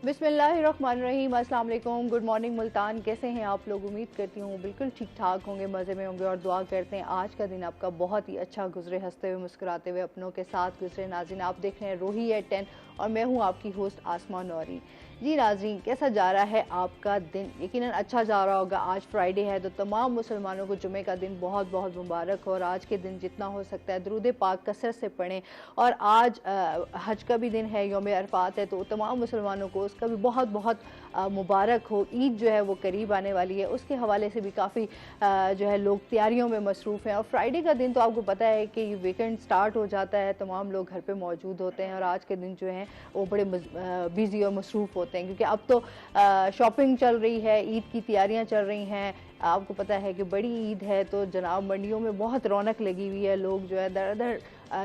बिस्मिल्लाहिर्रहमानिर्रहीम, अस्सलाम वालेकुम, गुड मॉर्निंग मुल्तान। कैसे हैं आप लोग? उम्मीद करती हूँ बिल्कुल ठीक ठाक होंगे, मज़े में होंगे और दुआ करते हैं आज का दिन आपका बहुत ही अच्छा गुजरे, हंसते हुए मुस्कुराते हुए अपनों के साथ गुजरे। नाज़रीन, आप देख रहे हैं रोही एट 10 और मैं हूँ आपकी होस्ट आसमा नौरी। जी नाज़रीन, कैसा जा रहा है आपका दिन? यकीनन अच्छा जा रहा होगा। आज फ्राइडे है तो तमाम मुसलमानों को जुमे का दिन बहुत बहुत मुबारक हो और आज के दिन जितना हो सकता है दुरूद पाक कसरत से पढ़ें। और आज हज का भी दिन है, यौम अरफात है, तो तमाम मुसलमानों को उसका भी बहुत बहुत मुबारक हो। ईद जो है वो करीब आने वाली है, उसके हवाले से भी काफ़ी जो है लोग तैयारियों में मसरूफ़ हैं। और फ्राइडे का दिन तो आपको पता है कि वीकेंड स्टार्ट हो जाता है, तमाम लोग घर पे मौजूद होते हैं और आज के दिन जो हैं वो बड़े बिज़ी और मसरूफ़ होते हैं क्योंकि अब तो शॉपिंग चल रही है, ईद की तैयारियां चल रही हैं। आपको पता है कि बड़ी ईद है तो जनाब मंडियों में बहुत रौनक लगी हुई है, लोग जो है दर दर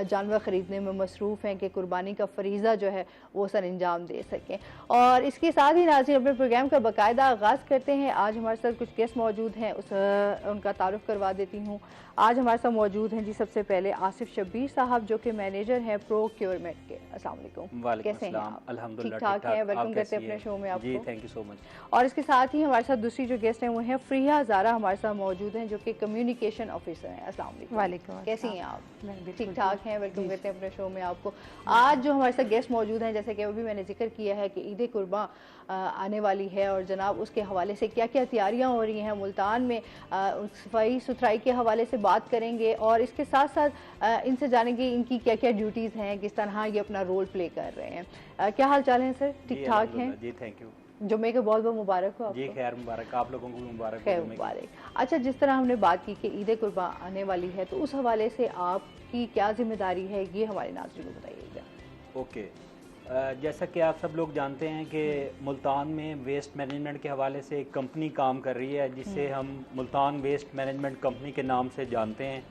जानवर ख़रीदने में मसरूफ़ हैं कि कुर्बानी का फरीज़ा जो है वो सर अंजाम दे सकें। और इसके साथ ही नाज़रीन अपने प्रोग्राम का बाकायदा आगाज़ करते हैं। आज हमारे साथ कुछ गेस्ट मौजूद हैं, उनका तारुफ करवा देती हूँ। आज हमारे साथ मौजूद हैं जी सबसे पहले आसिफ शब्बीर साहब जो कि मैनेजर हैं प्रोक्योरमेंट के। अस्सलाम वालेकुम, कैसे हैं आप? ठीक ठाक हैं, वेलकम करते हैं अपने शो में आपको। जी, थैंक यू सो मच। और इसके साथ ही हमारे साथ दूसरी जो गेस्ट हैं वो हैं फ्रीहा ज़ारा, हमारे साथ मौजूद हैं जो कि कम्युनिकेशन ऑफिसर हैं। अस्सलाम वालेकुम, कैसी हैं आप? ठीक ठाक हैं, वेलकम करते हैं अपने शो में आपको। आज जो हमारे साथ गेस्ट मौजूद हैं, जैसे कि अभी मैंने जिक्र किया है कि ईद कुर्बान आने वाली है और जनाब उसके हवाले से क्या क्या तैयारियां हो रही हैं मुल्तान में, सफाई सुथराई के हवाले से बात करेंगे और इसके साथ साथ इनसे जानेंगे इनकी क्या क्या ड्यूटीज़ हैं, किस तरह ये अपना रोल प्ले कर रहे हैं। क्या हाल चाल है सर? ठीक ठाक हैं जी, थैंक यू। जुम्मे के बहुत बहुत मुबारक हो आपको। जी खैर मुबारक, आप लोगों को भी मुबारक हो। खैर मुबारक। अच्छा, जिस तरह हमने बात की कि ईद कुर्बान आने वाली है तो उस हवाले से आपकी क्या जिम्मेदारी है, ये हमारे नाज़रीन को बताइएगा। ओके, जैसा कि आप सब लोग जानते हैं कि मुल्तान में वेस्ट मैनेजमेंट के हवाले से एक कंपनी काम कर रही है जिसे हम मुल्तान वेस्ट मैनेजमेंट कंपनी के नाम से जानते हैं।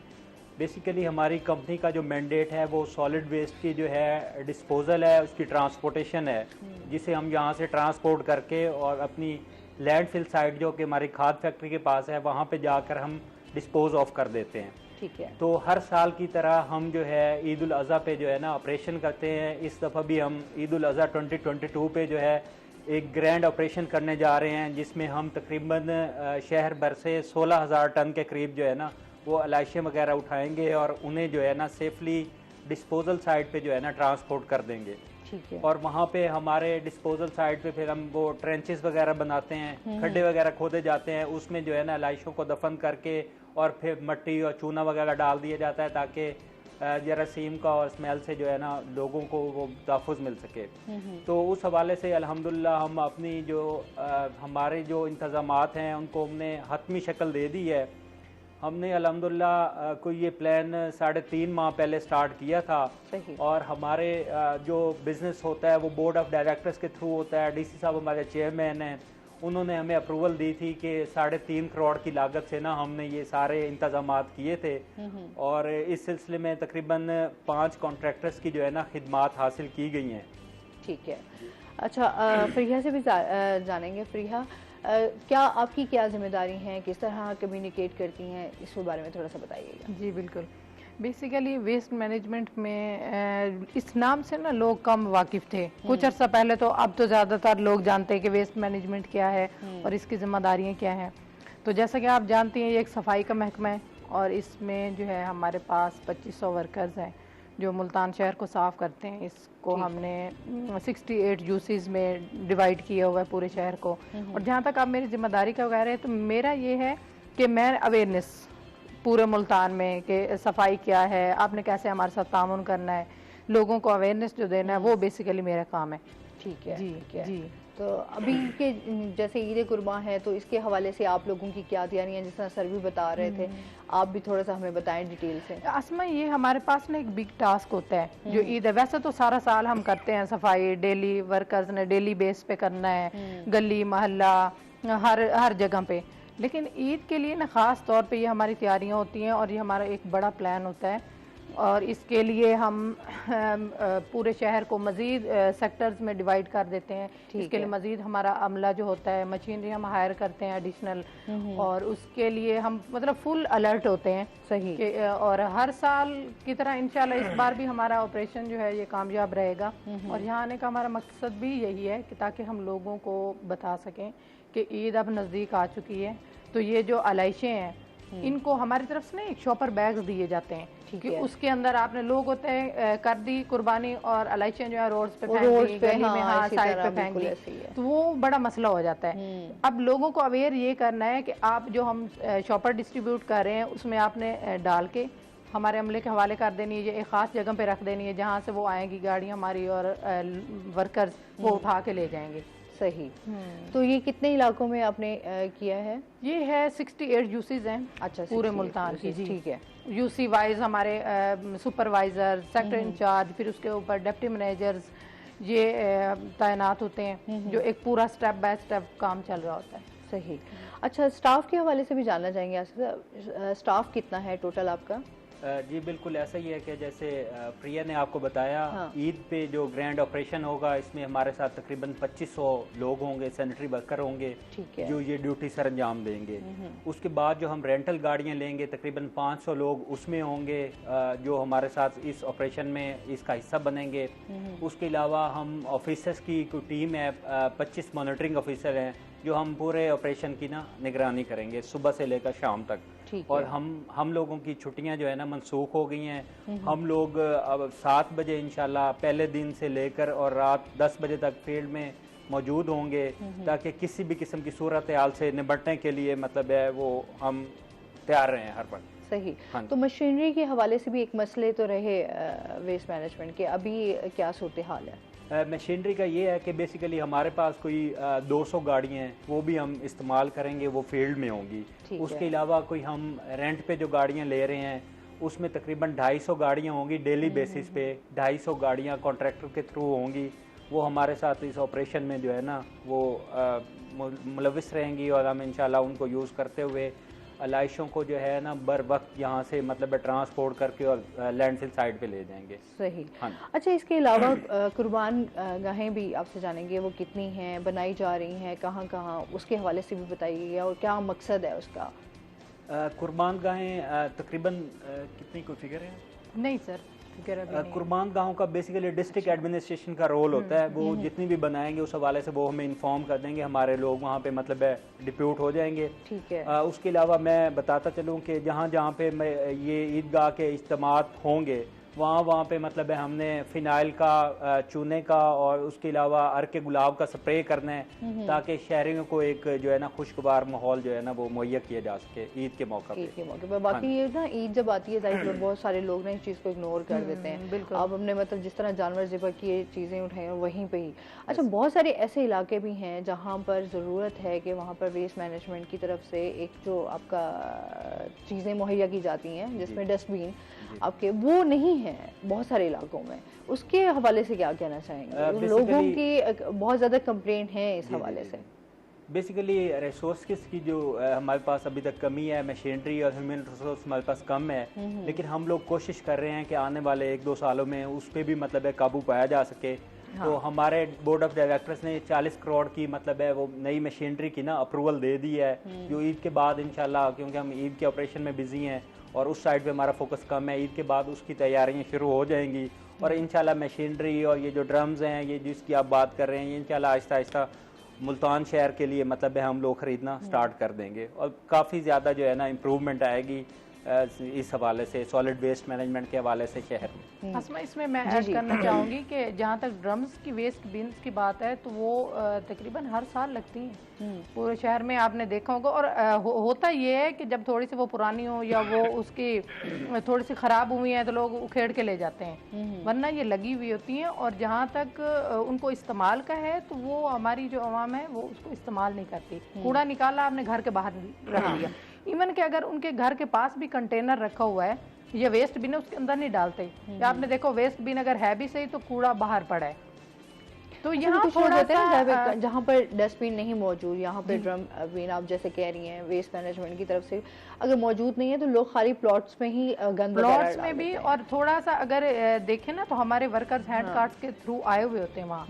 बेसिकली हमारी कंपनी का जो मैंडेट है वो सॉलिड वेस्ट की जो है डिस्पोजल है, उसकी ट्रांसपोर्टेशन है, जिसे हम यहाँ से ट्रांसपोर्ट करके और अपनी लैंडफिल साइट जो कि हमारी खाद फैक्ट्री के पास है वहाँ पे जाकर हम डिस्पोज ऑफ कर देते हैं। ठीक है। तो हर साल की तरह हम जो है ईद उल अज़हा पे जो है ना ऑपरेशन करते हैं। इस दफ़ा भी हम ईद उल अज़हा 2022 पे जो है एक ग्रैंड ऑपरेशन करने जा रहे हैं जिसमें हम तकरीबन शहर भर से 16,000 टन के करीब जो है ना वो अलाइशें वगैरह उठाएंगे और उन्हें जो है ना सेफली डिस्पोजल साइट पे जो है ना ट्रांसपोर्ट कर देंगे। ठीक है। और वहाँ पे हमारे डिस्पोजल साइट पे फिर हम वो ट्रेंचेस वगैरह बनाते हैं, खड्डे वगैरह खोदे जाते हैं, उसमें जो है ना लाइशों को दफन करके और फिर मट्टी और चूना वगैरह डाल दिया जाता है ताकि जरासीम का और स्मेल से जो है ना लोगों को वो तहफ़्फ़ुज़ मिल सके। तो उस हवाले से अल्हम्दुलिल्लाह हम अपनी जो हमारे जो इंतज़ामात हैं उनको हमने हतमी शक्ल दे दी है। हमने अल्हम्दुलिल्लाह कोई ये प्लान 3.5 माह पहले स्टार्ट किया था और हमारे जो बिज़नेस होता है वो बोर्ड ऑफ डायरेक्टर्स के थ्रू होता है। डीसी साहब हमारे चेयरमैन हैं, उन्होंने हमें अप्रूवल दी थी कि 3.5 करोड़ की लागत से ना हमने ये सारे इंतजामात किए थे और इस सिलसिले में तकरीबन 5 कॉन्ट्रैक्टर्स की जो है ना खिदमात हासिल की गई हैं। ठीक है। अच्छा, फ्रीहा से भी जानेंगे। फ्रीहा, क्या आपकी क्या जिम्मेदारी हैं, किस तरह कम्युनिकेट करती हैं, इसके बारे में थोड़ा सा बताइएगा। जी बिल्कुल। बेसिकली वेस्ट मैनेजमेंट में इस नाम से ना लोग कम वाकिफ़ थे कुछ अर्सा पहले, तो अब तो ज़्यादातर लोग जानते हैं कि वेस्ट मैनेजमेंट क्या है और इसकी जिम्मेदारियाँ क्या हैं। तो जैसा कि आप जानती हैं ये एक सफाई का महकमा है और इसमें जो है हमारे पास 2500 वर्कर्स हैं जो मुल्तान शहर को साफ़ करते हैं। इसको हमने 68 यूसीज में डिवाइड किया हुआ है पूरे शहर को। और जहाँ तक आप मेरी जिम्मेदारी का कह रहे हैं तो मेरा ये है कि मैं अवेयरनेस पूरे मुल्तान में कि सफाई क्या है, आपने कैसे हमारे साथ तामुन करना है, लोगों को अवेयरनेस जो देना है वो बेसिकली मेरा काम है। ठीक है। जी जी। तो अभी के जैसे ईद कुर्बान है तो इसके हवाले से आप लोगों की क्या तैयारियां, जिस तरह सर भी बता रहे थे, आप भी थोड़ा सा हमें बताएं डिटेल से। असमा ये हमारे पास ना एक बिग टास्क होता है जो ईद है। वैसे तो सारा साल हम करते हैं सफाई, डेली वर्कर्स ने डेली बेस पे करना है, गली मोहल्ला हर जगह पे, लेकिन ईद के लिए ना ख़ास तौर पे ये हमारी तैयारियां होती हैं और ये हमारा एक बड़ा प्लान होता है। और इसके लिए हम पूरे शहर को मज़ीद सेक्टर्स में डिवाइड कर देते हैं। इसके लिए मज़ीद हमारा अमला जो होता है, मशीनरी हम हायर करते हैं एडिशनल, और उसके लिए हम मतलब फुल अलर्ट होते हैं। सही। और हर साल की तरह इंशाल्लाह इस बार भी हमारा ऑपरेशन जो है ये कामयाब रहेगा। और यहाँ आने का हमारा मकसद भी यही है कि ताकि हम लोगों को बता सकें कि ईद अब नज़दीक आ चुकी है, तो ये जो अलाइशें हैं इनको हमारी तरफ से ना एक शॉपर बैग्स दिए जाते हैं कि उसके अंदर आपने लोग होते हैं कर दी कुर्बानी और अलाइशें जो है रोड्स पे फेंक दी, गली में हाँ साइड पे फेंक दी, तो वो बड़ा मसला हो जाता है। अब लोगों को अवेयर ये करना है कि आप जो हम शॉपर डिस्ट्रीब्यूट कर रहे हैं उसमें आपने डाल के हमारे अमले के हवाले कर देनी है, एक ख़ास जगह पे रख देनी है जहाँ से वो आएगी गाड़ी हमारी और वर्कर्स वो उठा के ले जाएंगे। सही। तो ये कितने इलाकों में आपने किया है? ये है 68 यूसीज हैं। अच्छा, पूरे मुल्तान की। जी ठीक है। यूसी वाइज हमारे सुपरवाइजर, सेक्टर इंचार्ज, फिर उसके ऊपर डिप्टी मैनेजर्स ये तैनात होते हैं, जो एक पूरा स्टेप बाय स्टेप काम चल रहा होता है। सही। अच्छा, स्टाफ के हवाले से भी जानना चाहेंगे, स्टाफ कितना है टोटल आपका? जी बिल्कुल ऐसा ही है कि जैसे प्रिया ने आपको बताया, ईद पे जो ग्रैंड ऑपरेशन होगा इसमें हमारे साथ तकरीबन 2500 लोग होंगे, सैनिटरी वर्कर होंगे जो ये ड्यूटी सर अंजाम देंगे। उसके बाद जो हम रेंटल गाड़ियां लेंगे तकरीबन 500 लोग उसमें होंगे जो हमारे साथ इस ऑपरेशन में इसका हिस्सा बनेंगे। उसके अलावा हम ऑफिसर्स की कोई टीम है, 25 मॉनिटरिंग ऑफिसर हैं जो हम पूरे ऑपरेशन की ना निगरानी करेंगे सुबह से लेकर शाम तक। और हम लोगों की छुट्टियां जो है ना मनसूख हो गई हैं। हम लोग अब 7 बजे इंशाल्लाह पहले दिन से लेकर और रात 10 बजे तक फील्ड में मौजूद होंगे ताकि किसी भी किस्म की सूरत हाल से निपटने के लिए मतलब है वो हम तैयार रहें हर वक्त। सही। तो मशीनरी के हवाले से भी एक मसले तो रहे वेस्ट मैनेजमेंट के, अभी क्या सूरत हाल है? मशीनरी का ये है कि बेसिकली हमारे पास कोई 200 गाड़ियाँ हैं, वो भी हम इस्तेमाल करेंगे, वो फील्ड में होंगी। उसके अलावा कोई हम रेंट पे जो गाड़ियाँ ले रहे हैं उसमें तकरीबन 250 गाड़ियाँ होंगी डेली बेसिस पे। 250 गाड़ियाँ कॉन्ट्रैक्टर के थ्रू होंगी, वो हमारे साथ इस ऑपरेशन में जो है ना वो मुलविस रहेंगी और हम इंशाल्लाह उनको यूज़ करते हुए अलाइशों को जो है ना बर वक्त यहाँ से मतलब ट्रांसपोर्ट करके और लैंडफिल साइड पे ले जाएंगे। सही। अच्छा, इसके अलावा कुर्बान गाहें भी आपसे जानेंगे, वो कितनी हैं, बनाई जा रही हैं, कहाँ कहाँ, उसके हवाले से भी बताइएगा और क्या मकसद है उसका? कुर्बान गाहें तकरीबन कितनी कोई फिगर है? नहीं सर, कुर्बान गाहों का बेसिकली डिस्ट्रिक्ट एडमिनिस्ट्रेशन का रोल होता है। वो जितनी भी बनाएंगे उस हवाले से वो हमें इन्फॉर्म कर देंगे, हमारे लोग वहाँ पे मतलब है डिप्यूट हो जाएंगे। ठीक है। उसके अलावा मैं बताता चलूँ कि जहाँ जहाँ पे ये ईदगाह के इज्तिमात होंगे वहाँ पे मतलब है हमने फिनाइल का, चूने का और उसके अलावा अर्क गुलाब का स्प्रे करना है ताकि शहरियों को एक जो है ना खुशगवार माहौल जो है ना वो मुहैया किया जा सके ईद के मौके पे। बाकी ये ना ईद जब आती है जाहिर बहुत सारे लोग ना इस चीज़ को इग्नोर कर देते हैं। अब हमने मतलब जिस तरह जानवर ज़िबा किए चीज़ें उठाई और वहीं पे ही। अच्छा, बहुत सारे ऐसे इलाके भी हैं जहाँ पर ज़रूरत है कि वहाँ पर वेस्ट मैनेजमेंट की तरफ से एक जो आपका चीज़ें मुहैया की जाती हैं जिसमें डस्टबिन आपके वो नहीं है बहुत सारे इलाकों में, उसके हवाले से क्या कहना चाहेंगे? लोगों की बहुत ज़्यादा कंप्लेंट है इस हवाले से। बेसिकली रिसोर्सेज की जो हमारे पास अभी तक कमी है, मशीनरी और ह्यूमन रिसोर्स हमारे पास कम है, लेकिन हम लोग कोशिश कर रहे हैं कि आने वाले 1-2 सालों में उस पर भी मतलब है काबू पाया जा सके। तो हमारे बोर्ड ऑफ डायरेक्टर्स ने 40 करोड़ की मतलब है वो नई मशीनरी की ना अप्रूवल दे दी है, जो ईद के बाद इंशाल्लाह, क्योंकि हम ईद के ऑपरेशन में बिजी हैं और उस साइड पे हमारा फोकस कम है, ईद के बाद उसकी तैयारियां शुरू हो जाएंगी और इंशाल्लाह मशीनरी और ये जो ड्रम्स हैं ये जिसकी आप बात कर रहे हैं ये इंशाल्लाह आहिस्ता आहिस्ता मुल्तान शहर के लिए मतलब है हम लोग ख़रीदना स्टार्ट कर देंगे और काफ़ी ज़्यादा जो है ना इम्प्रूवमेंट आएगी इस हवाले से, सॉलिड वेस्ट मैनेजमेंट के हवाले से शहर में। असमा, इसमें मैं ऐड करना चाहूँगी कि जहाँ तक ड्रम्स की वेस्ट बिन्स की बात है तो वो तकरीबन हर साल लगती हैं पूरे शहर में, आपने देखा होगा। और होता ये है कि जब थोड़ी सी वो पुरानी हो या वो उसकी थोड़ी सी ख़राब हुई है तो लोग उखेड़ के ले जाते हैं, वरना ये लगी हुई होती हैं। और जहाँ तक उनको इस्तेमाल का है तो वो हमारी जो अवाम है वो उसको इस्तेमाल नहीं करती। कूड़ा निकाला आपने घर के बाहर रख दिया, इवन कि अगर उनके घर के पास भी कंटेनर रखा हुआ है या वेस्ट बिन है उसके अंदर नहीं डालते, या आपने देखो वेस्ट बिन अगर है भी सही तो कूड़ा बाहर पड़ा है। तो अच्छा, यहाँ कुछ लोग थोड़ा होते हैं ना सा जहाँ पर डस्टबिन नहीं मौजूद, यहाँ पे ड्रम बिन आप जैसे कह रही हैं वेस्ट मैनेजमेंट की तरफ से अगर मौजूद नहीं है तो लोग खाली प्लॉट्स में ही गंद वगैरह प्लॉट्स डाल में भी, देते हैं। और थोड़ा सा अगर देखें ना तो हमारे वर्कर्स हैंड हाँ। कार्ड्स के थ्रू आए हुए होते हैं वहाँ,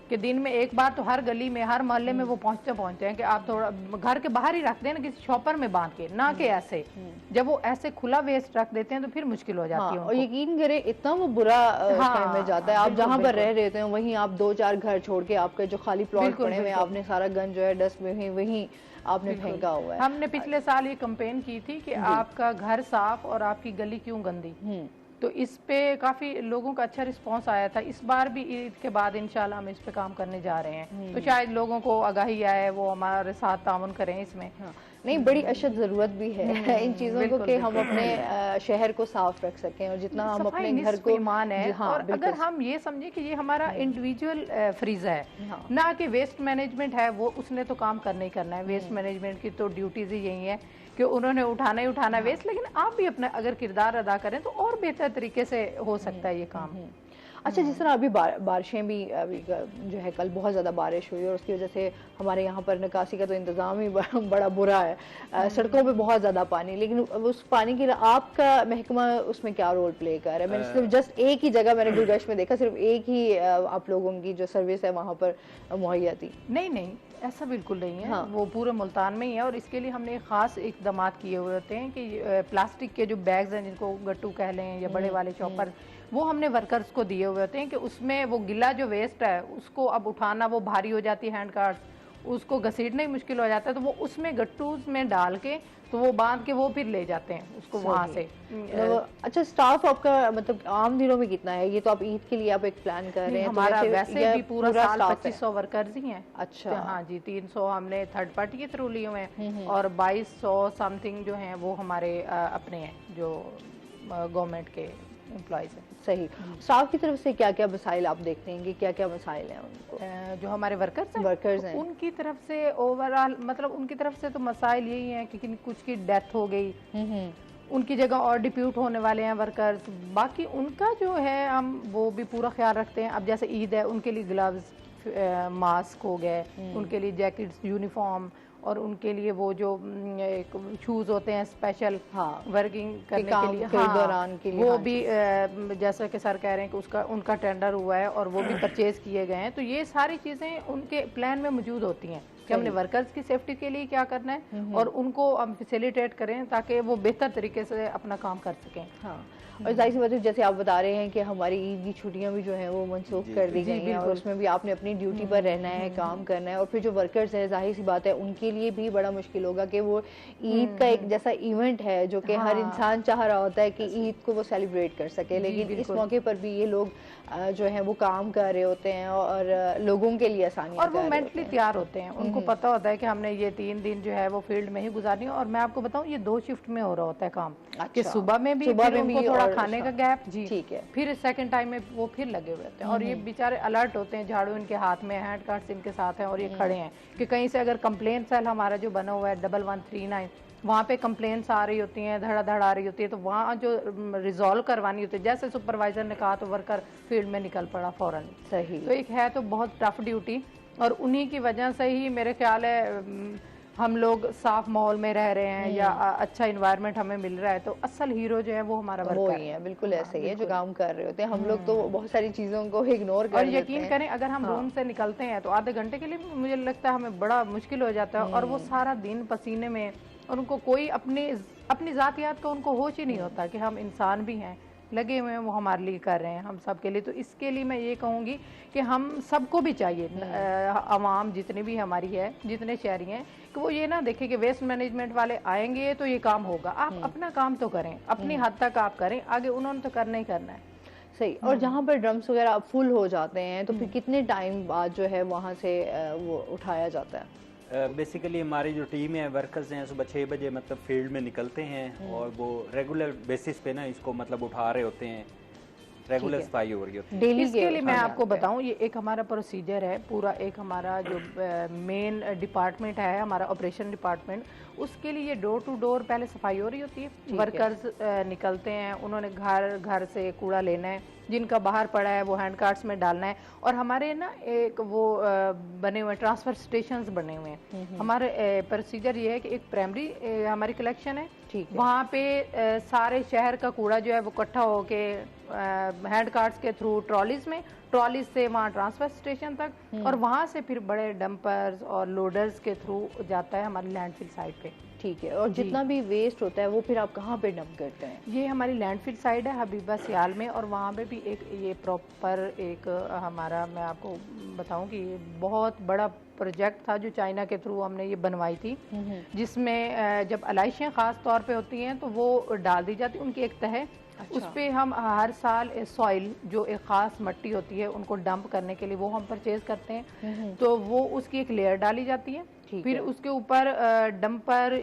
कि दिन में एक बार तो हर गली में हर मोहल्ले में वो पहुंचते हैं कि आप थोड़ा घर के बाहर ही रख दें ना, किसी शॉपर में बांध के, ना कि ऐसे जब वो ऐसे खुला वेस्ट रख देते हैं तो फिर मुश्किल हो जाती है और उनको। यकीन करें इतना वो बुरा टाइम में जाता है। आप बिल्कुल, जहाँ पर बिल्कुल। रह रहे होते हैं वहीं आप 2-4 घर छोड़ के आपके जो खाली प्लॉट बिल्कुल, पड़े हुए हैं, बिल्कुल। आपने सारा गंद जो है डस्टबिन वहीं आपने बिल्कुल। फेंका हुआ है। हमने पिछले साल ये कंपेन की थी कि आपका घर साफ और आपकी गली क्यों गंदी, तो इस पे काफी लोगों का अच्छा रिस्पांस आया था। इस बार भी ईद के बाद इंशाल्लाह हम इस पे काम करने जा रहे हैं, तो शायद लोगों को आगाही आए, वो हमारे साथ ताउन करें इसमें। हाँ। नहीं, बड़ी अशद जरूरत भी है इन चीजों को कि हम अपने शहर को साफ रख सकें और जितना हम अपने घर को ईमान है। हाँ, और अगर हम ये समझे कि ये हमारा इंडिविजुअल फ्रीजा है, हाँ। ना कि वेस्ट मैनेजमेंट है वो उसने तो काम करना ही करना है। वेस्ट मैनेजमेंट की तो ड्यूटीज ही यही है कि उन्होंने उठाना ही उठाना है वेस्ट, लेकिन आप भी अपना अगर किरदार अदा करें तो और बेहतर तरीके से हो सकता है ये काम। अच्छा, जिस तरह अभी बारिशें भी अभी जो है कल बहुत ज़्यादा बारिश हुई और उसकी वजह से हमारे यहाँ पर निकासी का तो इंतज़ाम ही बड़ा बुरा है। सड़कों पे बहुत ज़्यादा पानी, लेकिन उस पानी की आपका महकमा उसमें क्या रोल प्ले कर रहा है? मैंने सिर्फ जस्ट एक ही जगह मैंने गुलगश में देखा, सिर्फ एक ही आप लोगों की जो सर्विस है वहाँ पर मुहैया थी। नहीं, ऐसा बिल्कुल नहीं है। हाँ। वो पूरे मुल्तान में ही है और इसके लिए हमने खास इकदाम किए हुए होते हैं कि प्लास्टिक के जो बैग्स हैं जिनको गट्टू कह लें या बड़े वाले चॉपर, वो हमने वर्कर्स को दिए हुए होते हैं कि उसमें वो गिला जो वेस्ट है उसको अब उठाना वो भारी हो जाती है, हैंड कार्ड्स उसको घसीटना ही मुश्किल हो जाता है, तो वो उसमें गट्टूज में डाल के तो वो बांध के वो फिर ले जाते हैं उसको वहां से। अच्छा, स्टाफ आपका मतलब आम दिनों में कितना है? ये तो आप ईद के लिए आप एक प्लान कर रहे हैं, हमारा तो वैसे भी पूरा साल स्टाफ 2500 वर्कर्स ही हैं। अच्छा। हाँ जी, 300 हमने थर्ड पार्टी के थ्रू लिए हुए हैं और 2200 समथिंग जो हैं वो हमारे अपने हैं जो गवर्नमेंट के एम्प्लॉयज हैं। सही। स्टाफ की तरफ से क्या क्या मसाइल आप देखते हैं कि क्या क्या मसाइल हैं उनको? जो हमारे वर्कर्स हैं उनकी तरफ से ओवरऑल मतलब उनकी तरफ से तो मसाइल यही है कि कुछ की डेथ हो गई, उनकी जगह और डिप्यूट होने वाले हैं वर्कर्स। बाकी उनका जो है हम वो भी पूरा ख्याल रखते हैं। अब जैसे ईद है, उनके लिए ग्लव्स, मास्क हो गए, उनके लिए जैकेट्स, यूनिफॉर्म, और उनके लिए वो जो शूज होते हैं स्पेशल वर्किंग करने के लिए, दौरान के लिए वो भी जैसा कि सर कह रहे हैं कि उनका टेंडर हुआ है और वो भी परचेज किए गए हैं। तो ये सारी चीजें उनके प्लान में मौजूद होती हैं कि हमने वर्कर्स की सेफ्टी के लिए क्या करना है और उनको हम फैसिलिटेट करें ताकि वो बेहतर तरीके से अपना काम कर सकें। हाँ। और जाहिर सी बात है, जैसे आप बता रहे हैं कि हमारी ईद की छुट्टियां भी जो हैं वो मनसूख कर दी गई हैं और उसमें भी आपने अपनी ड्यूटी पर रहना है, काम करना है। और फिर जो वर्कर्स है, जाहिर सी बात है उनके लिए भी बड़ा मुश्किल होगा कि वो ईद का एक जैसा इवेंट है जो कि हर इंसान चाह रहा होता है कि ईद को वो सेलिब्रेट कर सके, लेकिन इस मौके पर भी ये लोग जो है वो काम कर रहे होते हैं और लोगों के लिए आसानियां और वो मेंटली तैयार होते हैं। उनको पता होता है कि हमने ये 3 दिन जो है वो फील्ड में ही गुजारनी है। और मैं आपको बताऊं, ये 2 शिफ्ट में हो रहा होता है काम। कि सुबह में भी उनको थोड़ा खाने का गैप, जी ठीक है, फिर सेकंड टाइम में वो फिर लगे हुए होते हैं और ये बेचारे अलर्ट होते हैं, झाड़ू इनके हाथ में, हैंड कार्ड्स इनके साथ हैं और ये खड़े हैं कि कहीं से अगर कंप्लेंट सेल हमारा जो बना हुआ है 1139 वहाँ पे कंप्लेंट्स आ रही होती हैं, धड़ाधड़ आ रही होती है, तो वहाँ जो रिजॉल्व करवानी होती है, जैसे सुपरवाइजर ने कहा तो वर्कर फील्ड में निकल पड़ा फौरन। सही। तो एक है तो बहुत टफ ड्यूटी और उन्हीं की वजह से ही मेरे ख्याल है हम लोग साफ माहौल में रह रहे हैं या अच्छा इन्वायरमेंट हमें मिल रहा है, तो असल हीरो जो है वो हमारा वर्कर है। बिल्कुल ऐसे ही है जो काम कर रहे होते हैं। हम लोग तो बहुत सारी चीजों को इग्नोर कर देते हैं। और यकीन करें, अगर हम रूम से निकलते हैं तो आधे घंटे के लिए मुझे लगता है हमें बड़ा मुश्किल हो जाता है और वो सारा दिन पसीने में, और उनको कोई अपनी जातियात का उनको होश ही नहीं होता कि हम इंसान भी हैं, लगे हुए हैं, वो हमारे लिए कर रहे हैं, हम सब के लिए। तो इसके लिए मैं ये कहूँगी कि हम सबको भी चाहिए, आवाम जितनी भी हमारी है, जितने शहरी हैं, कि वो ये ना देखें कि वेस्ट मैनेजमेंट वाले आएंगे तो ये काम होगा। आप अपना काम तो करें, अपनी हद तक आप करें, आगे उन्होंने तो करना ही करना है। सही। और जहाँ पर ड्रम्स वगैरह फुल हो जाते हैं तो फिर कितने टाइम बाद जो है वहाँ से वो उठाया जाता है? बेसिकली हमारी जो टीम है, वर्कर्स हैं, सुबह 6 बजे मतलब फील्ड में निकलते हैं और वो रेगुलर बेसिस पे ना इसको मतलब उठा रहे होते हैं, रेगुलर सफाई हो रही होती है। इसके लिए मैं आपको बताऊं, ये एक हमारा प्रोसीजर है पूरा, एक हमारा जो मेन डिपार्टमेंट है हमारा ऑपरेशन डिपार्टमेंट, उसके लिए डोर टू डोर पहले सफाई हो रही होती है। वर्कर्स निकलते हैं, उन्होंने घर घर से कूड़ा लेना है, जिनका बाहर पड़ा है वो हैंड कार्ट्स में डालना है। और हमारे ना एक वो बने हुए ट्रांसफर स्टेशंस बने हुए हैं। हमारे प्रोसीजर ये है कि एक प्राइमरी हमारी कलेक्शन है, ठीक है। वहाँ पे सारे शहर का कूड़ा जो है वो इकट्ठा होके हैंड कार्ट्स के थ्रू ट्रॉलीज से वहाँ ट्रांसफर स्टेशन तक, और वहाँ से फिर बड़े डंपर्स और लोडर्स के थ्रू जाता है हमारी लैंडफिल साइट पे। ठीक है। और जितना भी वेस्ट होता है वो फिर आप कहाँ पे डंप करते हैं? ये हमारी लैंडफिल साइड है हबीबा सियाल में, और वहाँ पे भी एक ये प्रॉपर एक हमारा, मैं आपको बताऊं कि ये बहुत बड़ा प्रोजेक्ट था जो चाइना के थ्रू हमने ये बनवाई थी, जिसमें जब अलाइशियाँ ख़ास तौर पे होती हैं तो वो डाल दी जाती, उनकी एक तह। अच्छा। उस पे हम हर साल सॉइल जो एक ख़ास मिट्टी होती है उनको डंप करने के लिए वो हम परचेज करते हैं, तो वो उसकी एक लेयर डाली जाती है। फिर है। उसके ऊपर डंपर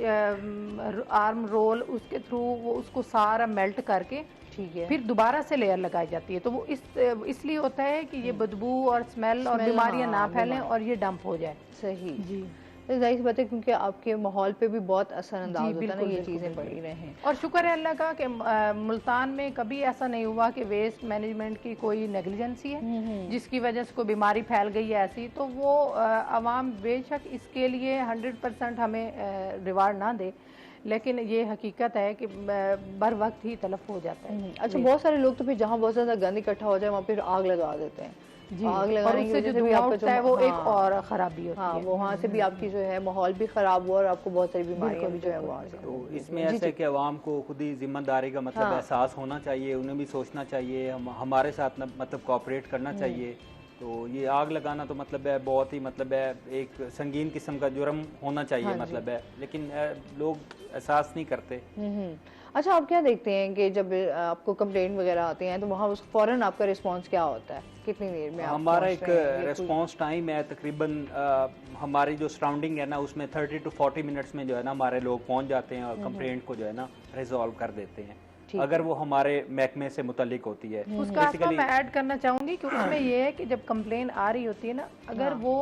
आर्म रोल उसके थ्रू वो उसको सारा मेल्ट करके, ठीक है, फिर दोबारा से लेयर लगाई जाती है। तो वो इसलिए होता है कि ये बदबू और स्मेल और बीमारियां ना फैलें और ये डंप हो जाए। सही जी, तो जाहिर सी बात है क्योंकि आपके माहौल पे भी बहुत असरअंदाज होता है ना बिल्कुल, ये बिल्कुल, चीज़ें बिल्कुल। पड़ी रहें। और शुक्र है अल्लाह का कि मुल्तान में कभी ऐसा नहीं हुआ कि वेस्ट मैनेजमेंट की कोई नेग्लिजेंसी है जिसकी वजह से कोई बीमारी फैल गई है ऐसी, तो वो अवाम बेशक इसके लिए 100% हमें रिवार्ड ना दे, लेकिन ये हकीकत है कि बर वक्त ही तलफ हो जाता है। अच्छा, बहुत सारे लोग तो फिर जहाँ बहुत ज़्यादा गंद इकट्ठा हो जाए वहाँ फिर आग लगा देते हैं। जी, आग और लगाने की उससे वजह जो से भी धुआं आपका उठता है वो एक हाँ, और खराबी होती हाँ, है। वहाँ से भी आपकी जो है माहौल भी ख़राब हुआ और आपको बहुत सारी बीमारियाँ भी जो है वहाँ से। तो इसमें ऐसा है कि अवाम को खुद ही जिम्मेदारी का मतलब एहसास होना चाहिए, उन्हें भी सोचना चाहिए, हमारे साथ मतलब कोऑपरेट करना चाहिए। तो ये आग लगाना तो मतलब है बहुत ही मतलब है एक संगीन किस्म का जुर्म होना चाहिए मतलब है, लेकिन लोग एहसास नहीं करते। अच्छा, आप क्या देखते हैं कि जब आपको कंप्लेंट वगैरह आती हैं तो वहाँ उस फौरन आपका रिस्पांस क्या होता है? कितनी देर में आप हमारा एक पहुँचते हैं? रिस्पांस टाइम है तकरीबन हमारी जो सराउंडिंग है ना उसमें 30 to 40 मिनट्स में जो है ना हमारे लोग पहुंच जाते हैं और कंप्लेंट को जो है ना रिजॉल्व कर देते हैं, अगर वो हमारे महकमे से मुतल्लिक होती है। उसका आसमा मैं ऐड करना चाहूँगी कि उसमें ये है कि जब कंप्लेन आ रही होती है ना, अगर वो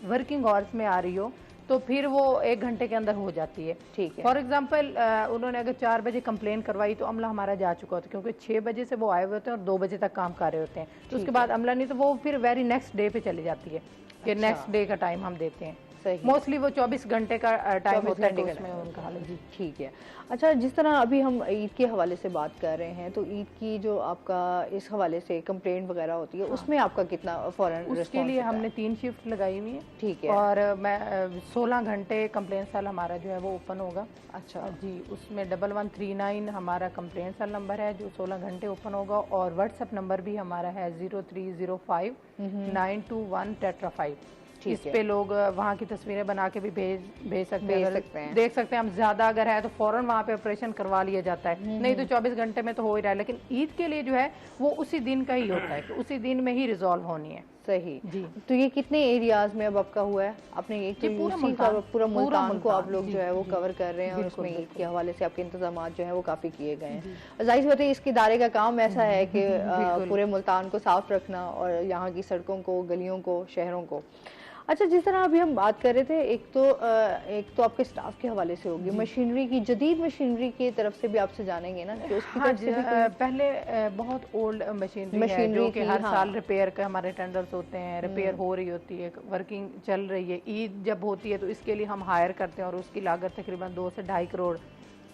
वर्किंग आवर्स में आ रही हो तो फिर वो 1 घंटे के अंदर हो जाती है। ठीक है। फॉर एग्जांपल उन्होंने अगर 4 बजे कंप्लेन करवाई तो अमला हमारा जा चुका होता है, क्योंकि 6 बजे से वो आए हुए होते हैं और 2 बजे तक काम कर रहे होते हैं। तो उसके बाद अमला नहीं तो वो फिर वेरी नेक्स्ट डे पे चली जाती है कि नेक्स्ट डे का टाइम हम देते हैं। सही। मोस्टली वो 24 घंटे का टाइम होता है, तो उसमें उनका हाल है। जी, ठीक है। अच्छा, जिस तरह अभी हम ईद के हवाले से बात कर रहे हैं तो ईद की जो आपका इस हवाले से कंप्लेंट वगैरह होती है उसमें आपका कितना फौरन उसके लिए हमने 3 शिफ्ट लगाई हुई है। ठीक है। और मैं 16 घंटे कंप्लेन सेल हमारा जो है वो ओपन होगा। अच्छा जी, उसमें 1139 हमारा कंप्लेन सेल नंबर है जो 16 घंटे ओपन होगा, और व्हाट्सएप नंबर भी हमारा है 0305 921 टेट्रा 5। इस पे लोग वहाँ की तस्वीरें बना के भी भेज सकते हैं। देख सकते हैं हम ज्यादा अगर है तो फौरन वहाँ पे ऑपरेशन करवा लिया जाता है, नहीं तो 24 घंटे में तो हो ही रहा है, लेकिन ईद के लिए जो है वो उसी दिन का ही होता है, उसी दिन में ही रिजॉल्व होनी है। सही जी। तो ये कितने एरियाज में अब आपका हुआ है? आपने एक तो पूरा मुल्तान को आप लोग जो है वो कवर कर रहे हैं और उसमें ईद के हवाले से आपके इंतजाम जो है वो काफी किए गए हैं। जाहिर बात है इसके इदारे का काम ऐसा है कि पूरे मुल्तान को साफ रखना और यहाँ की सड़कों को, गलियों को, शहरों को। अच्छा, जिस तरह अभी हम बात कर रहे थे, एक तो आपके स्टाफ के हवाले से होगी, मशीनरी की, जदीद मशीनरी की तरफ से भी आपसे जानेंगे ना कि उसकी तरफ से भी पहले बहुत ओल्ड मशीनरी है जो कि हर साल रिपेयर के हमारे टेंडर्स होते हैं, रिपेयर हो रही होती है, वर्किंग चल रही है। ईद जब होती है तो इसके लिए हम हायर करते हैं और उसकी लागत तकरीबन 2 से 2.5 करोड़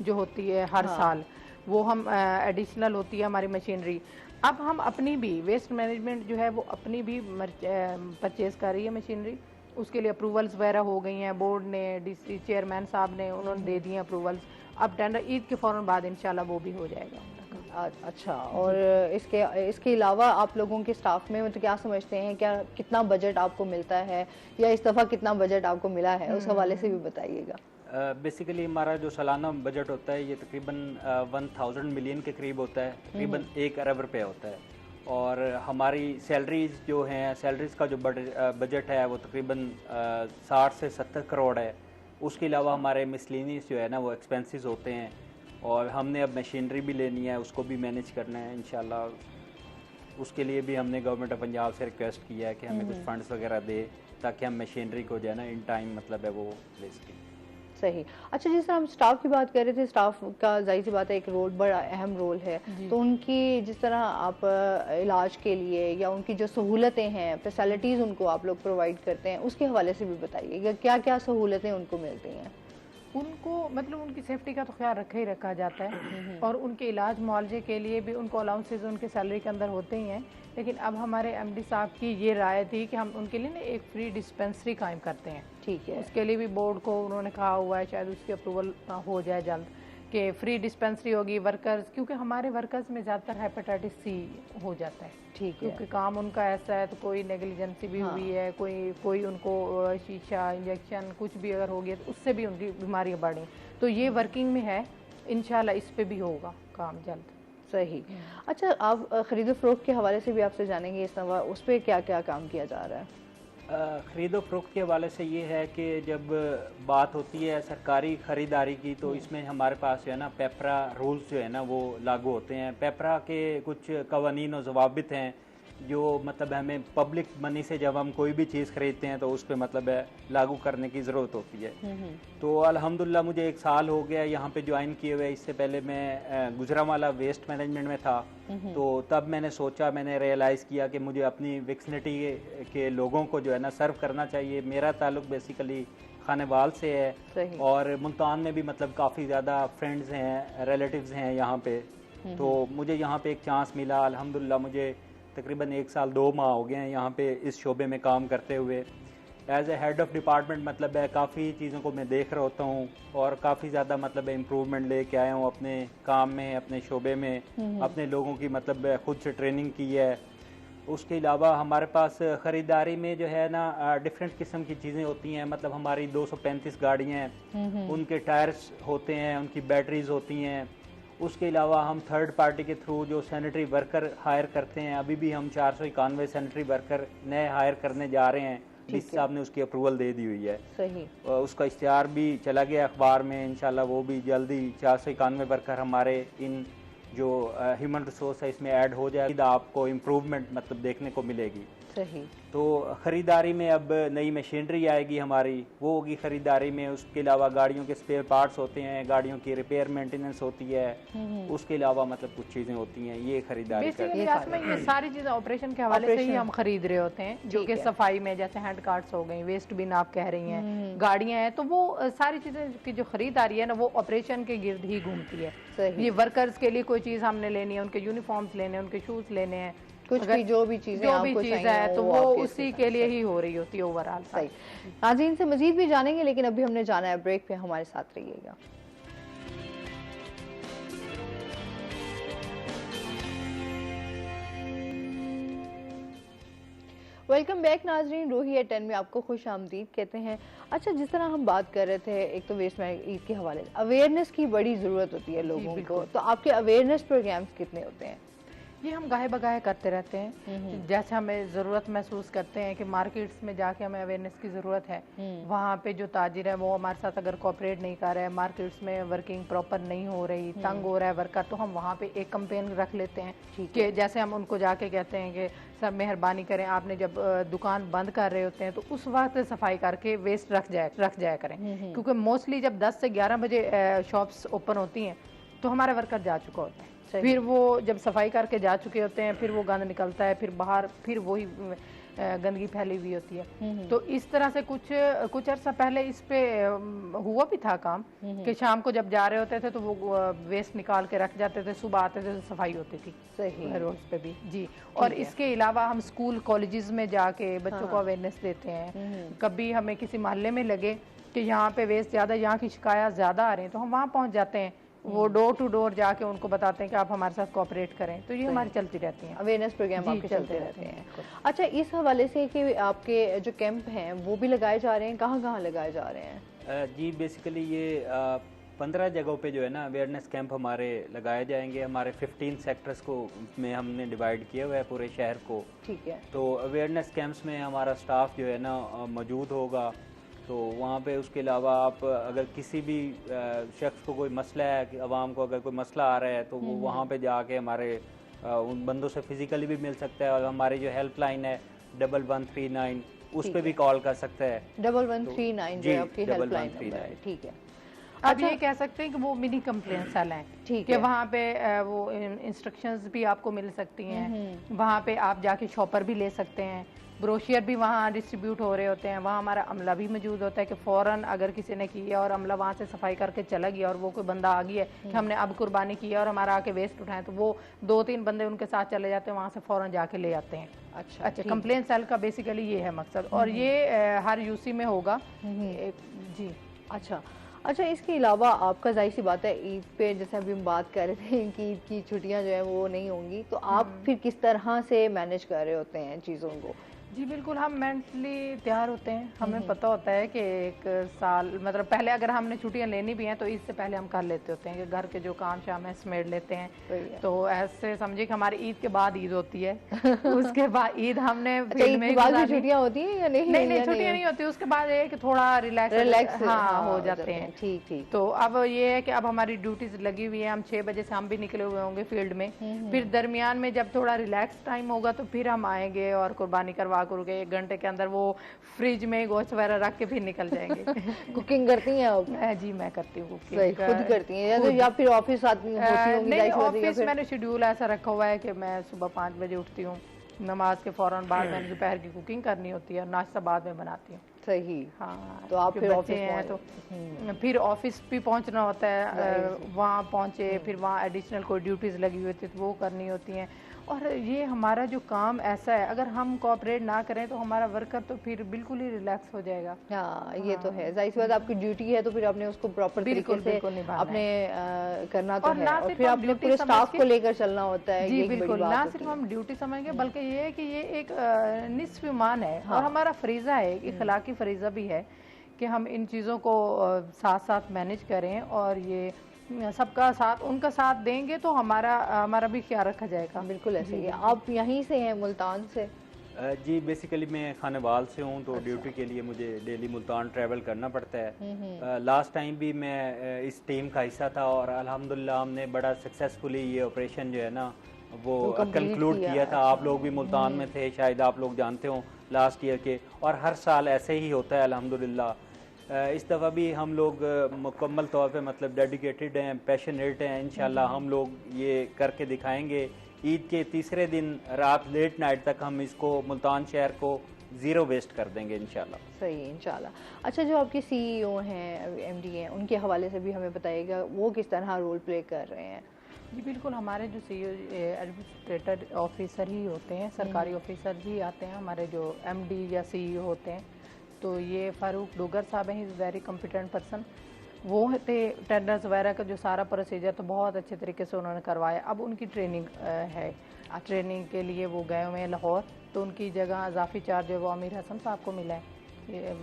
जो होती है हर साल, वो हम एडिशनल होती है हमारी मशीनरी। अब हम अपनी भी वेस्ट मैनेजमेंट जो है वो अपनी भी परचेज कर रही है मशीनरी, उसके लिए अप्रूवल्स वगैरह हो गई हैं, बोर्ड ने, डीसी चेयरमैन साहब ने उन्होंने दे दिए अप्रूवल्स। अब टेंडर ईद के फौरन बाद इंशाल्लाह वो भी हो जाएगा। अच्छा, और इसके अलावा आप लोगों के स्टाफ में मतलब क्या समझते हैं, क्या कितना बजट आपको मिलता है या इस दफ़ा कितना बजट आपको मिला है, उस हवाले से भी बताइएगा। बेसिकली हमारा जो सालाना बजट होता है ये तकरीबन 1000 मिलियन के करीब होता है, तकरीबन 1 अरब रुपये होता है। और हमारी सैलरीज जो हैं, सैलरीज का जो बजट है वो तकरीबन 60 से 70 करोड़ है। उसके अलावा हमारे मिसलिनियस जो है ना वो एक्सपेंसेस होते हैं, और हमने अब मशीनरी भी लेनी है, उसको भी मैनेज करना है इंशाल्लाह। उसके लिए भी हमने गवर्नमेंट ऑफ पंजाब से रिक्वेस्ट किया है कि हमें कुछ फंड्स वगैरह दे ताकि हम मशीनरी को जो है ना इन टाइम मतलब है वो ले सकें। सही। अच्छा, जिस तरह हम स्टाफ की बात कर रहे थे, स्टाफ का जाहिर सी बात है एक रोल, बड़ा अहम रोल है, तो उनकी जिस तरह आप इलाज के लिए या उनकी जो सहूलतें हैं, फैसिलिटीज़ उनको आप लोग प्रोवाइड करते हैं, उसके हवाले से भी बताइए, क्या क्या सहूलतें उनको मिलती हैं? उनको मतलब उनकी सेफ्टी का तो ख्याल रखा ही रखा जाता है और उनके इलाज मुआवजे के लिए भी उनको अलाउंसेज उनके सैलरी के अंदर होते ही हैं। लेकिन अब हमारे एमडी साहब की ये राय थी कि हम उनके लिए ना एक फ्री डिस्पेंसरी कायम करते हैं। ठीक है। उसके लिए भी बोर्ड को उन्होंने कहा हुआ है, शायद उसकी अप्रूवल हो जाए जल्द, कि फ्री डिस्पेंसरी होगी वर्कर्स, क्योंकि हमारे वर्कर्स में ज़्यादातर हेपेटाइटिस सी हो जाता है। ठीक है। क्योंकि काम उनका ऐसा है, तो कोई नेग्लिजेंसी भी हुई है, कोई उनको शीशा इंजेक्शन कुछ भी अगर हो गया तो उससे भी उनकी बीमारियां बढ़ी। तो ये वर्किंग में है, इंशाल्लाह इस पे भी होगा काम जल्द। सही। अच्छा, आप खरीदो फरोख्त के हवाले से भी आपसे जानेंगे, इस दफ़ा उस पर क्या क्या काम किया जा रहा है? ख़रीदो फ़रोख्त के हवाले से ये है कि जब बात होती है सरकारी ख़रीदारी की, तो इसमें हमारे पास जो है ना पेपरा रूल्स जो है ना वो लागू होते हैं। पेपरा के कुछ कवानीन और ज़वाबित हैं जो मतलब हमें पब्लिक मनी से जब हम कोई भी चीज़ ख़रीदते हैं तो उस पर मतलब है लागू करने की ज़रूरत होती है। तो अल्हम्दुलिल्लाह मुझे 1 साल हो गया यहाँ पे ज्वाइन किए हुए। इससे पहले मैं गुजरांवाला वेस्ट मैनेजमेंट में था, तो तब मैंने सोचा, मैंने रियलाइज़ किया कि मुझे अपनी विक्सनिटी के लोगों को जो है ना सर्व करना चाहिए। मेरा ताल्लुक बेसिकली खानेवाल से है और मुल्तान में भी मतलब काफ़ी ज़्यादा फ्रेंड्स हैं, रिलेटिव्स हैं यहाँ पे। तो मुझे यहाँ पे एक चांस मिला। अल्हम्दुलिल्लाह मुझे तकरीबन 1 साल 2 माह हो गए हैं यहाँ पे इस शोबे में काम करते हुए। As a head of department मतलब है काफ़ी चीज़ों को मैं देख रहा होता हूँ और काफ़ी ज़्यादा मतलब इम्प्रूवमेंट लेके आया हूँ अपने काम में, अपने शोबे में, अपने लोगों की मतलब खुद से ट्रेनिंग की है। उसके अलावा हमारे पास ख़रीदारी में जो है ना डिफरेंट किस्म की चीज़ें होती हैं। मतलब हमारी 235 गाड़ियाँ हैं, उनके टायर्स होते हैं, उनकी बैटरीज होती हैं। उसके अलावा हम थर्ड पार्टी के थ्रू जो सैनिटरी वर्कर हायर करते हैं, अभी भी हम 491 सैनिटरी वर्कर नए हायर करने जा रहे हैं। डीसी साहब ने उसकी अप्रूवल दे दी हुई है। सही। उसका इश्तिहार भी चला गया अखबार में, इंशाल्लाह वो भी जल्दी 491 वर्कर हमारे इन जो ह्यूमन रिसोर्स है इसमें ऐड हो जाएगा। आपको इम्प्रूवमेंट मतलब देखने को मिलेगी। सही। तो ख़रीदारी में अब नई मशीनरी आएगी हमारी, वो होगी ख़रीदारी में। उसके अलावा गाड़ियों के स्पेयर पार्ट्स होते हैं, गाड़ियों की रिपेयर मेंटेनेंस होती है। उसके अलावा मतलब कुछ चीज़ें होती हैं, ये ख़रीदारी ये सारी चीज़ें ऑपरेशन के हवाले से ही हम खरीद रहे होते हैं। जो कि सफाई में जैसे हैंड कार्ड्स हो गई, वेस्ट बिन आप कह रही हैं, गाड़ियाँ हैं, तो वो सारी चीज़ें की जो खरीदारी है ना वो ऑपरेशन के गिर्द ही घूमती है। ये वर्कर्स के लिए कोई चीज़ हमने लेनी है, उनके यूनिफॉर्म्स लेने हैं, उनके शूज़ लेने हैं, कुछ भी जो भी चीज़ है तो वो उसी के लिए ही हो रही होती है ओवरऑल। सही। नाज़रीन से मजीद भी जानेंगे, लेकिन अभी हमने जाना है ब्रेक पे, हमारे साथ रहिएगा। वेलकम बैक नाजरीन, रूही एट 10 में आपको खुश आमदीद कहते हैं। अच्छा, जिस तरह हम बात कर रहे थे, एक तो वेस्ट ईद के हवाले से अवेयरनेस की बड़ी ज़रूरत होती है लोगों को, तो आपके अवेयरनेस प्रोग्राम्स कितने होते हैं? ये हम गाहे बगाहे करते रहते हैं। जैसे हमें ज़रूरत महसूस करते हैं कि मार्केट्स में जाके हमें अवेयरनेस की ज़रूरत है, वहाँ पे जो ताजिर है वो हमारे साथ अगर कोऑपरेट नहीं कर रहे हैं, मार्केट्स में वर्किंग प्रॉपर नहीं हो रही, तंग हो रहा है वर्कर, तो हम वहाँ पे एक कैंपेन रख लेते हैं कि जैसे हम उनको जाके कहते हैं कि सर मेहरबानी करें, आपने जब दुकान बंद कर रहे होते हैं तो उस वक्त सफाई करके वेस्ट रख जाया करें। क्योंकि मोस्टली जब 10 से 11 बजे शॉप्स ओपन होती हैं तो हमारा वर्कर जा चुका होता है। फिर वो जब सफाई करके जा चुके होते हैं, फिर वो गंद निकलता है, फिर बाहर फिर वही गंदगी फैली हुई होती है। तो इस तरह से कुछ अर्सा पहले इस पे हुआ भी था काम कि शाम को जब जा रहे होते थे तो वो वेस्ट निकाल के रख जाते थे, सुबह आते थे तो सफाई होती थी। सही। रोड पे भी जी। और इसके अलावा हम स्कूल कॉलेजेस में जाके बच्चों को अवेयरनेस देते हैं। कभी हमें किसी मोहल्ले में लगे कि यहाँ पे वेस्ट ज़्यादा, यहाँ की शिकायत ज़्यादा आ रही है, तो हम वहाँ पहुँच जाते हैं, वो डोर टू डोर जाके उनको बताते हैं कि आप हमारे साथ कोऑपरेट करें। तो ये हमारी चलती रहती हैं, अवेयरनेस प्रोग्राम आपके चलते रहते हैं। अच्छा, इस हवाले से कि आपके जो कैंप हैं वो भी लगाए जा रहे हैं, कहाँ लगाए जा रहे हैं? जी बेसिकली ये 15 जगहों पे जो है ना अवेयरनेस कैंप हमारे लगाए जाएंगे। हमारे 15 सेक्टर्स को में हमने डिवाइड किया हुआ है पूरे शहर को। ठीक है। तो अवेयरनेस कैंप्स में हमारा स्टाफ जो है ना मौजूद होगा। तो वहाँ पे उसके अलावा आप अगर किसी भी शख्स को कोई मसला है, कि आवाम को अगर कोई मसला आ रहा है, तो वो वहाँ पे जाके हमारे उन बंदों से फिज़िकली भी मिल सकता है। और हमारी जो हेल्पलाइन है 1139 उस पर भी कॉल कर सकता है। 1139 जो आपकी हेल्पलाइन नंबर है। ठीक है। अब ये कह सकते हैं कि वो मिनी कंप्लेंट सेल हैं, ठीक कि है। वहाँ पे वो इंस्ट्रक्शंस भी आपको मिल सकती हैं, वहाँ पे आप जाके शॉपर भी ले सकते हैं, ब्रोशियर भी वहाँ डिस्ट्रीब्यूट हो रहे होते हैं, वहाँ हमारा अमला भी मौजूद होता है कि फ़ौरन अगर किसी ने की है और अमला वहाँ से सफाई करके चला गया और वो कोई बंदा आ गया है कि हमने अब कुर्बानी की है और हमारा आके वेस्ट उठाए, तो वो 2-3 बंदे उनके साथ चले जाते हैं, वहाँ से फ़ौरन जाके ले आते हैं। अच्छा, कंप्लेन सेल का बेसिकली ये है मकसद, और ये हर यूसी में होगा। जी अच्छा अच्छा, इसके अलावा आपका जाहिर सी बात है ईद पे, जैसे अभी हम बात कर रहे थे कि ईद की छुट्टियां जो है वो नहीं होंगी, तो आप फिर किस तरह से मैनेज कर रहे होते हैं चीज़ों को? जी बिल्कुल, हम मेंटली तैयार होते हैं, हमें पता होता है कि एक साल मतलब पहले अगर हमने छुट्टियां लेनी भी हैं तो इससे पहले हम कर लेते होते हैं कि घर के जो काम शाम है समेट लेते हैं। तो ऐसे समझिए कि हमारी ईद के बाद ईद होती है उसके बाद ईद हमने फील्ड में छुट्टियां होती हैं या नहीं? नहीं छुट्टियां नहीं होती, उसके बाद ये कि थोड़ा रिलैक्स हो जाते हैं। ठीक ठीक। तो अब ये है कि अब हमारी ड्यूटीज लगी हुई है, हम 6 बजे से हम भी निकले हुए होंगे फील्ड में, फिर दरमियान में जब थोड़ा रिलैक्स टाइम होगा तो फिर हम आएंगे और कुर्बानी करवा करके 1 घंटे के अंदर वो फ्रिज में गोश्त वगैरह रख के फिर निकल जाएंगे। कुकिंग करती हैं आप? जी मैं करती हूँ कुकिंग। सही, खुद करती हैं या फिर ऑफिस आती होती नहीं, ऑफिस मैंने शेड्यूल ऐसा रखा हुआ है कि मैं सुबह 5 बजे उठती हूँ, नमाज के फौरन बाद मैंने दोपहर की कुकिंग करनी होती है और नाश्ता बाद में बनाती हूँ। सही। हाँ, तो आप फिर बच्चे हैं तो फिर ऑफिस भी पहुंचना होता है, वहाँ पहुंचे फिर वहाँ एडिशनल कोई ड्यूटीज लगी हुई थी तो वो करनी होती हैं। और ये हमारा जो काम ऐसा है, अगर हम कोऑपरेट ना करें तो हमारा वर्कर तो फिर बिल्कुल ही रिलैक्स हो जाएगा। हाँ, ये तो है, जाहिर सी बात आपकी ड्यूटी है तो फिर आपने उसको प्रॉपर तरीके से आपने करना तो है, और फिर आपने पूरे स्टाफ को लेकर चलना होता है। जी बिल्कुल, ना सिर्फ हम ड्यूटी समझेंगे बल्कि ये है कि ये एक निस्फ ईमान है और हमारा फरीजा है, इखलाकी फरीजा भी है कि हम इन चीज़ों को साथ साथ मैनेज करें और ये सबका साथ उनका साथ देंगे तो हमारा भी ख्याल रखा जाएगा। बिल्कुल ऐसे ही। आप यहीं से हैं, मुल्तान से? जी बेसिकली मैं खानेवाल से हूँ, तो ड्यूटी के लिए मुझे डेली मुल्तान ट्रैवल करना पड़ता है। लास्ट टाइम भी मैं इस टीम का हिस्सा था और अल्हम्दुलिल्लाह हमने बड़ा सक्सेसफुली ये ऑपरेशन जो है ना वो कंक्लूड किया था। आप लोग भी मुल्तान में थे, शायद आप लोग जानते हो लास्ट ईयर के, और हर साल ऐसे ही होता है अल्हम्दुलिल्लाह। इस दफ़ा भी हम लोग मुकम्मल तौर पे मतलब डेडिकेटेड हैं, पैशनेट हैं। इंशाल्लाह हम लोग ये करके दिखाएंगे। ईद के तीसरे दिन रात लेट नाइट तक हम इसको मुल्तान शहर को ज़ीरो वेस्ट कर देंगे इंशाल्लाह। सही, इंशाल्लाह। अच्छा, जो आपके CEO हैं, MD हैं, उनके हवाले से भी हमें बताइएगा, वो किस तरह रोल प्ले कर रहे हैं? जी बिल्कुल, हमारे जो CEO एडमिनिस्ट्रेटर ऑफिसर ही होते हैं, सरकारी ऑफिसर ही आते हैं। हमारे जो MD या CEO होते हैं तो ये फारूक डोगर साहब हैं, he is very competent person. वो थे टेंडर्स वगैरह का जो सारा प्रोसीजर तो बहुत अच्छे तरीके से उन्होंने करवाया। अब उनकी ट्रेनिंग है, ट्रेनिंग के लिए वो गए हुए हैं लाहौर, तो उनकी जगह इजाफी चार्ज है वो आमिर हसन साहब को मिला है।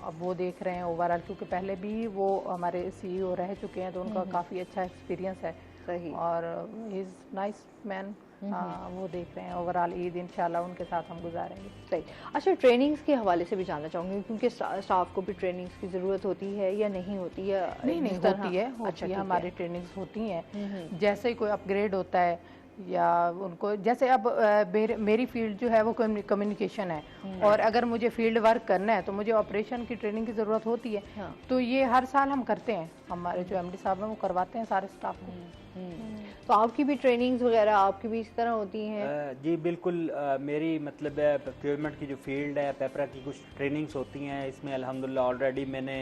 अब वो देख रहे हैं ओवरऑल, क्योंकि पहले भी वो हमारे CEO रह चुके हैं तो उनका काफ़ी अच्छा एक्सपीरियंस है। सही। और ही इज़ नाइस मैन। हाँ, वो देख रहे हैं ओवरऑल ईद इंशाल्लाह उनके साथ हम गुजारेंगे। सही। अच्छा, ट्रेनिंग्स के हवाले से भी जानना चाहूँगी, क्योंकि स्टाफ को भी ट्रेनिंग्स की ज़रूरत होती है या नहीं होती है? नहीं होती है, अच्छा, हमारी ट्रेनिंग्स होती हैं। जैसे ही कोई अपग्रेड होता है या उनको, जैसे अब मेरी फील्ड जो है वो कम्युनिकेशन है और अगर मुझे फील्ड वर्क करना है तो मुझे ऑपरेशन की ट्रेनिंग की ज़रूरत होती है। हाँ। तो ये हर साल हम करते हैं, हमारे जो MD साहब हैं वो करवाते हैं सारे स्टाफ को। तो आपकी भी ट्रेनिंग्स वगैरह आपकी भी इस तरह होती हैं? जी बिल्कुल, मेरी मतलब प्रोक्योरमेंट की जो फील्ड है, पेपरा की कुछ ट्रेनिंग्स होती हैं। इसमें अल्हम्दुलिल्लाह ऑलरेडी मैंने